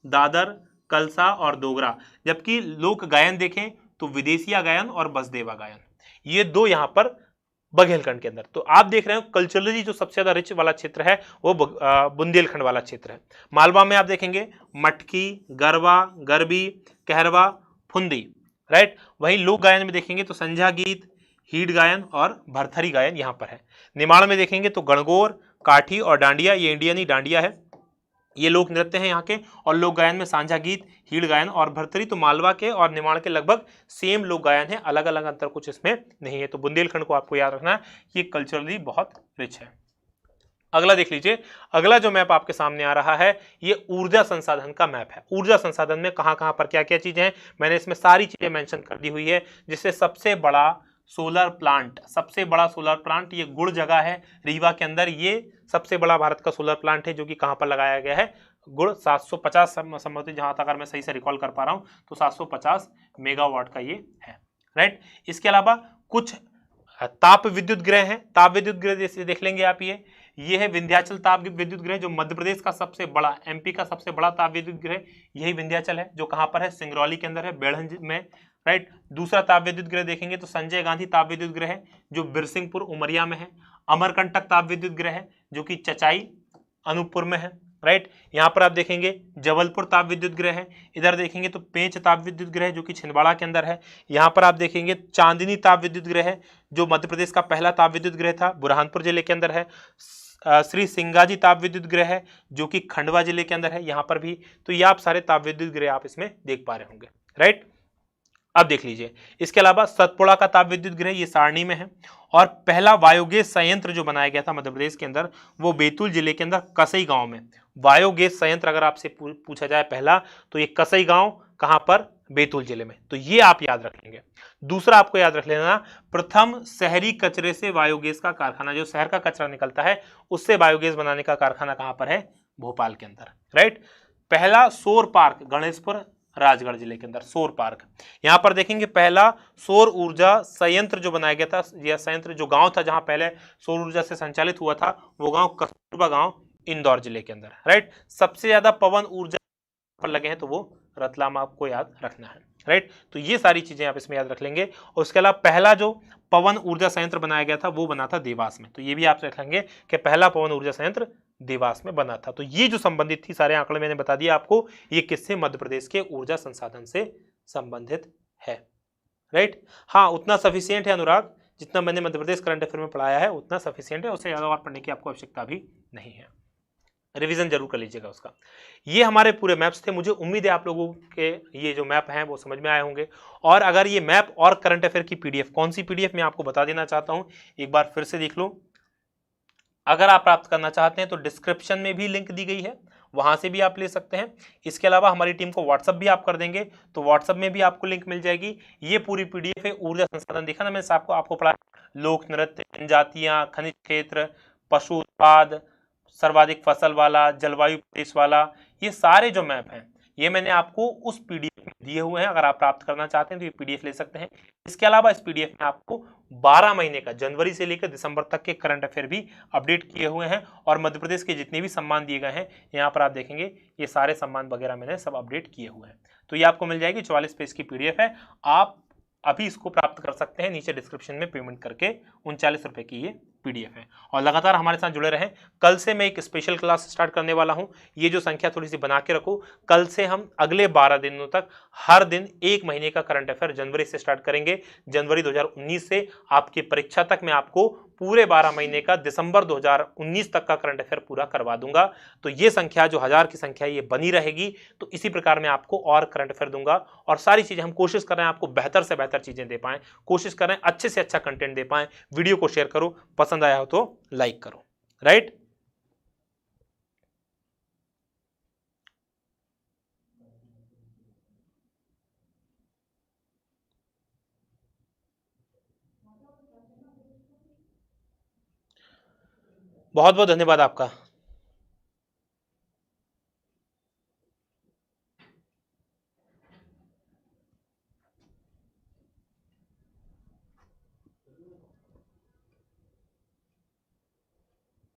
दादर, कलसा और दोगरा। जबकि लोक गायन देखें तो विदेशिया गायन और बसदेवा गायन, ये दो यहाँ पर बघेलखंड के अंदर। तो आप देख रहे हो कल्चरली जो सबसे ज्यादा रिच वाला क्षेत्र है वो बुंदेलखंड वाला क्षेत्र है। मालवा में आप देखेंगे मटकी, गरबा, गरबी, कहरवा, फुंदी, राइट। वहीं लोक गायन में देखेंगे तो संझा गीत, हीड गायन और भरथरी गायन यहाँ पर है। निमाड़ में देखेंगे तो गणगौर, काठी और डांडिया, ये इंडियन ही डांडिया है। ये लोक नृत्य हैं यहाँ के। और लोक गायन में सांझा गीत, हीड़ गायन और भरतरी तो मालवा के और निमाड़ के लगभग सेम लोक गायन है, अलग अलग अंतर कुछ इसमें नहीं है। तो बुंदेलखंड को आपको याद रखना है, ये कल्चरली बहुत रिच है। अगला देख लीजिए, अगला जो मैप आपके सामने आ रहा है ये ऊर्जा संसाधन का मैप है। ऊर्जा संसाधन में कहां कहां पर क्या क्या चीजें हैं, मैंने इसमें सारी चीजें मेंशन कर दी हुई है। जिससे सबसे बड़ा सोलर प्लांट, सबसे बड़ा सोलर प्लांट ये गुड़ जगह है रीवा के अंदर, ये सबसे बड़ा भारत का सोलर प्लांट है जो कि कहां पर लगाया गया है, गुड़ 750 संभवतः, जहां तक अगर मैं सही से रिकॉल कर पा रहा हूं तो 750 मेगावाट का ये है, राइट। इसके अलावा कुछ ताप विद्युत गृह हैं। ताप विद्युत गृह जैसे देख लेंगे आप, ये है विंध्याचल ताप विद्युत गृह जो मध्य प्रदेश का सबसे बड़ा, एमपी का सबसे बड़ा ताप विद्युत गृह यही विंध्याचल है, जो कहां पर है, सिंगरौली के अंदर है, बेढ़ंज में, राइट। दूसरा ताप विद्युत गृह देखेंगे तो संजय गांधी ताप विद्युत गृह है जो बिरसिंहपुर उमरिया में है। अमरकंटक ताप विद्युत गृह है जो कि चचाई अनूपपुर में है, राइट। यहाँ पर आप देखेंगे जबलपुर ताप विद्युत गृह है। इधर देखेंगे तो पेंच ताप विद्युत गृह जो कि छिंदवाड़ा के अंदर है। यहाँ पर आप देखेंगे चांदनी ताप विद्युत गृह है जो मध्य प्रदेश का पहला ताप विद्युत गृह था, बुरहानपुर जिले के अंदर है। श्री सिंगाजी ताप विद्युत गृह है जो कि खंडवा जिले के अंदर है, यहाँ पर भी। तो ये आप सारे ताप विद्युत गृह आप इसमें देख पा रहे होंगे, राइट। अब देख लीजिए, इसके अलावा सतपुड़ा का ताप विद्युत गृह ये सारणी में है। और पहला बायोगैस संयंत्र जो बनाया गया था मध्य प्रदेश के अंदर वो बैतूल जिले के अंदर कसई गांव में। बायोगैस संयंत्र अगर आपसे पूछा जाए पहला तो ये कसई गांव कहां पर, बैतूल जिले में। तो ये आप याद रख लेंगे। दूसरा आपको याद रख लेना, प्रथम शहरी कचरे से बायोगैस का कारखाना, जो शहर का कचरा निकलता है उससे बायोगैस बनाने का कारखाना कहां पर है, भोपाल के अंदर, राइट। पहला सौर पार्क गणेशपुर राजगढ़ जिले के अंदर, सौर पार्क। यहां पर देखेंगे पहला सौर ऊर्जा संयंत्र जो बनाया गया था, यह संयंत्र जो गांव था जहां पहले सौर ऊर्जा से संचालित हुआ था वो गांव कस्तूरबा गांव इंदौर जिले के अंदर, राइट। सबसे ज्यादा पवन ऊर्जा पर लगे हैं तो वो रतलाम आपको याद रखना है, राइट। तो ये सारी चीजें आप इसमें याद रख लेंगे। और उसके अलावा पहला जो पवन ऊर्जा संयंत्र बनाया गया था वो बना था देवास में। तो ये भी आप रख लेंगे कि पहला पवन ऊर्जा संयंत्र देवास में बना था। तो ये जो संबंधित थी सारे आंकड़े मैंने बता दिया आपको, ये किससे, मध्य प्रदेश के ऊर्जा संसाधन से संबंधित है, राइट। हाँ, उतना सफिशियंट है अनुराग, जितना मैंने मध्य प्रदेश करंट अफेयर में पढ़ाया है उतना सफिशियंट है, उससे ज्यादा और पढ़ने की आपको आवश्यकता भी नहीं है। रिवीजन जरूर कर लीजिएगा उसका। ये हमारे पूरे मैप्स थे। मुझे उम्मीद है आप लोगों के ये जो मैप हैं वो समझ में आए होंगे। और अगर ये मैप और करंट अफेयर की पीडीएफ, कौन सी पीडीएफ मैं आपको बता देना चाहता हूं, एक बार फिर से देख लो। अगर आप प्राप्त करना चाहते हैं तो डिस्क्रिप्शन में भी लिंक दी गई है, वहां से भी आप ले सकते हैं। इसके अलावा हमारी टीम को व्हाट्सअप भी आप कर देंगे तो व्हाट्सअप में भी आपको लिंक मिल जाएगी। ये पूरी पीडीएफ है ऊर्जा संसाधन, देखा ना मैंने आपको पढ़ाया, लोक नृत्य, जनजातियां, खनिज क्षेत्र, पशु उत्पाद, सर्वाधिक फसल वाला, जलवायु प्रदेश वाला, ये सारे जो मैप हैं ये मैंने आपको उस पीडीएफ में दिए हुए हैं। अगर आप प्राप्त करना चाहते हैं तो ये पीडीएफ ले सकते हैं। इसके अलावा इस पीडीएफ में आपको 12 महीने का, जनवरी से लेकर दिसंबर तक के करंट अफेयर भी अपडेट किए हुए हैं। और मध्य प्रदेश के जितने भी सम्मान दिए गए हैं यहाँ पर आप देखेंगे ये सारे सम्मान वगैरह मैंने सब अपडेट किए हुए हैं। तो ये आपको मिल जाएगी, 44 पेज की पीडीएफ है। आप अभी इसको प्राप्त कर सकते हैं, नीचे डिस्क्रिप्शन में पेमेंट करके 39 रुपए की ये पीडीएफ है। और लगातार हमारे साथ जुड़े रहें। कल से मैं एक स्पेशल क्लास स्टार्ट करने वाला हूं, ये जो संख्या थोड़ी सी बना के रखो। कल से हम अगले 12 दिनों तक हर दिन 1 महीने का करंट अफेयर जनवरी से स्टार्ट करेंगे। जनवरी 2019 से आपकी परीक्षा तक मैं आपको पूरे 12 महीने का दिसंबर 2019 तक का करंट अफेयर पूरा करवा दूंगा। तो ये संख्या जो 1000 की संख्या ये बनी रहेगी। तो इसी प्रकार मैं आपको और करंट अफेयर दूंगा और सारी चीजें हम कोशिश कर रहे हैं आपको बेहतर से बेहतर चीजें दे पाएं, कोशिश कर रहे हैं अच्छे से अच्छा कंटेंट दे पाएं। वीडियो को शेयर करो, पसंद आया हो तो लाइक करो, राइट। बहुत बहुत धन्यवाद आपका।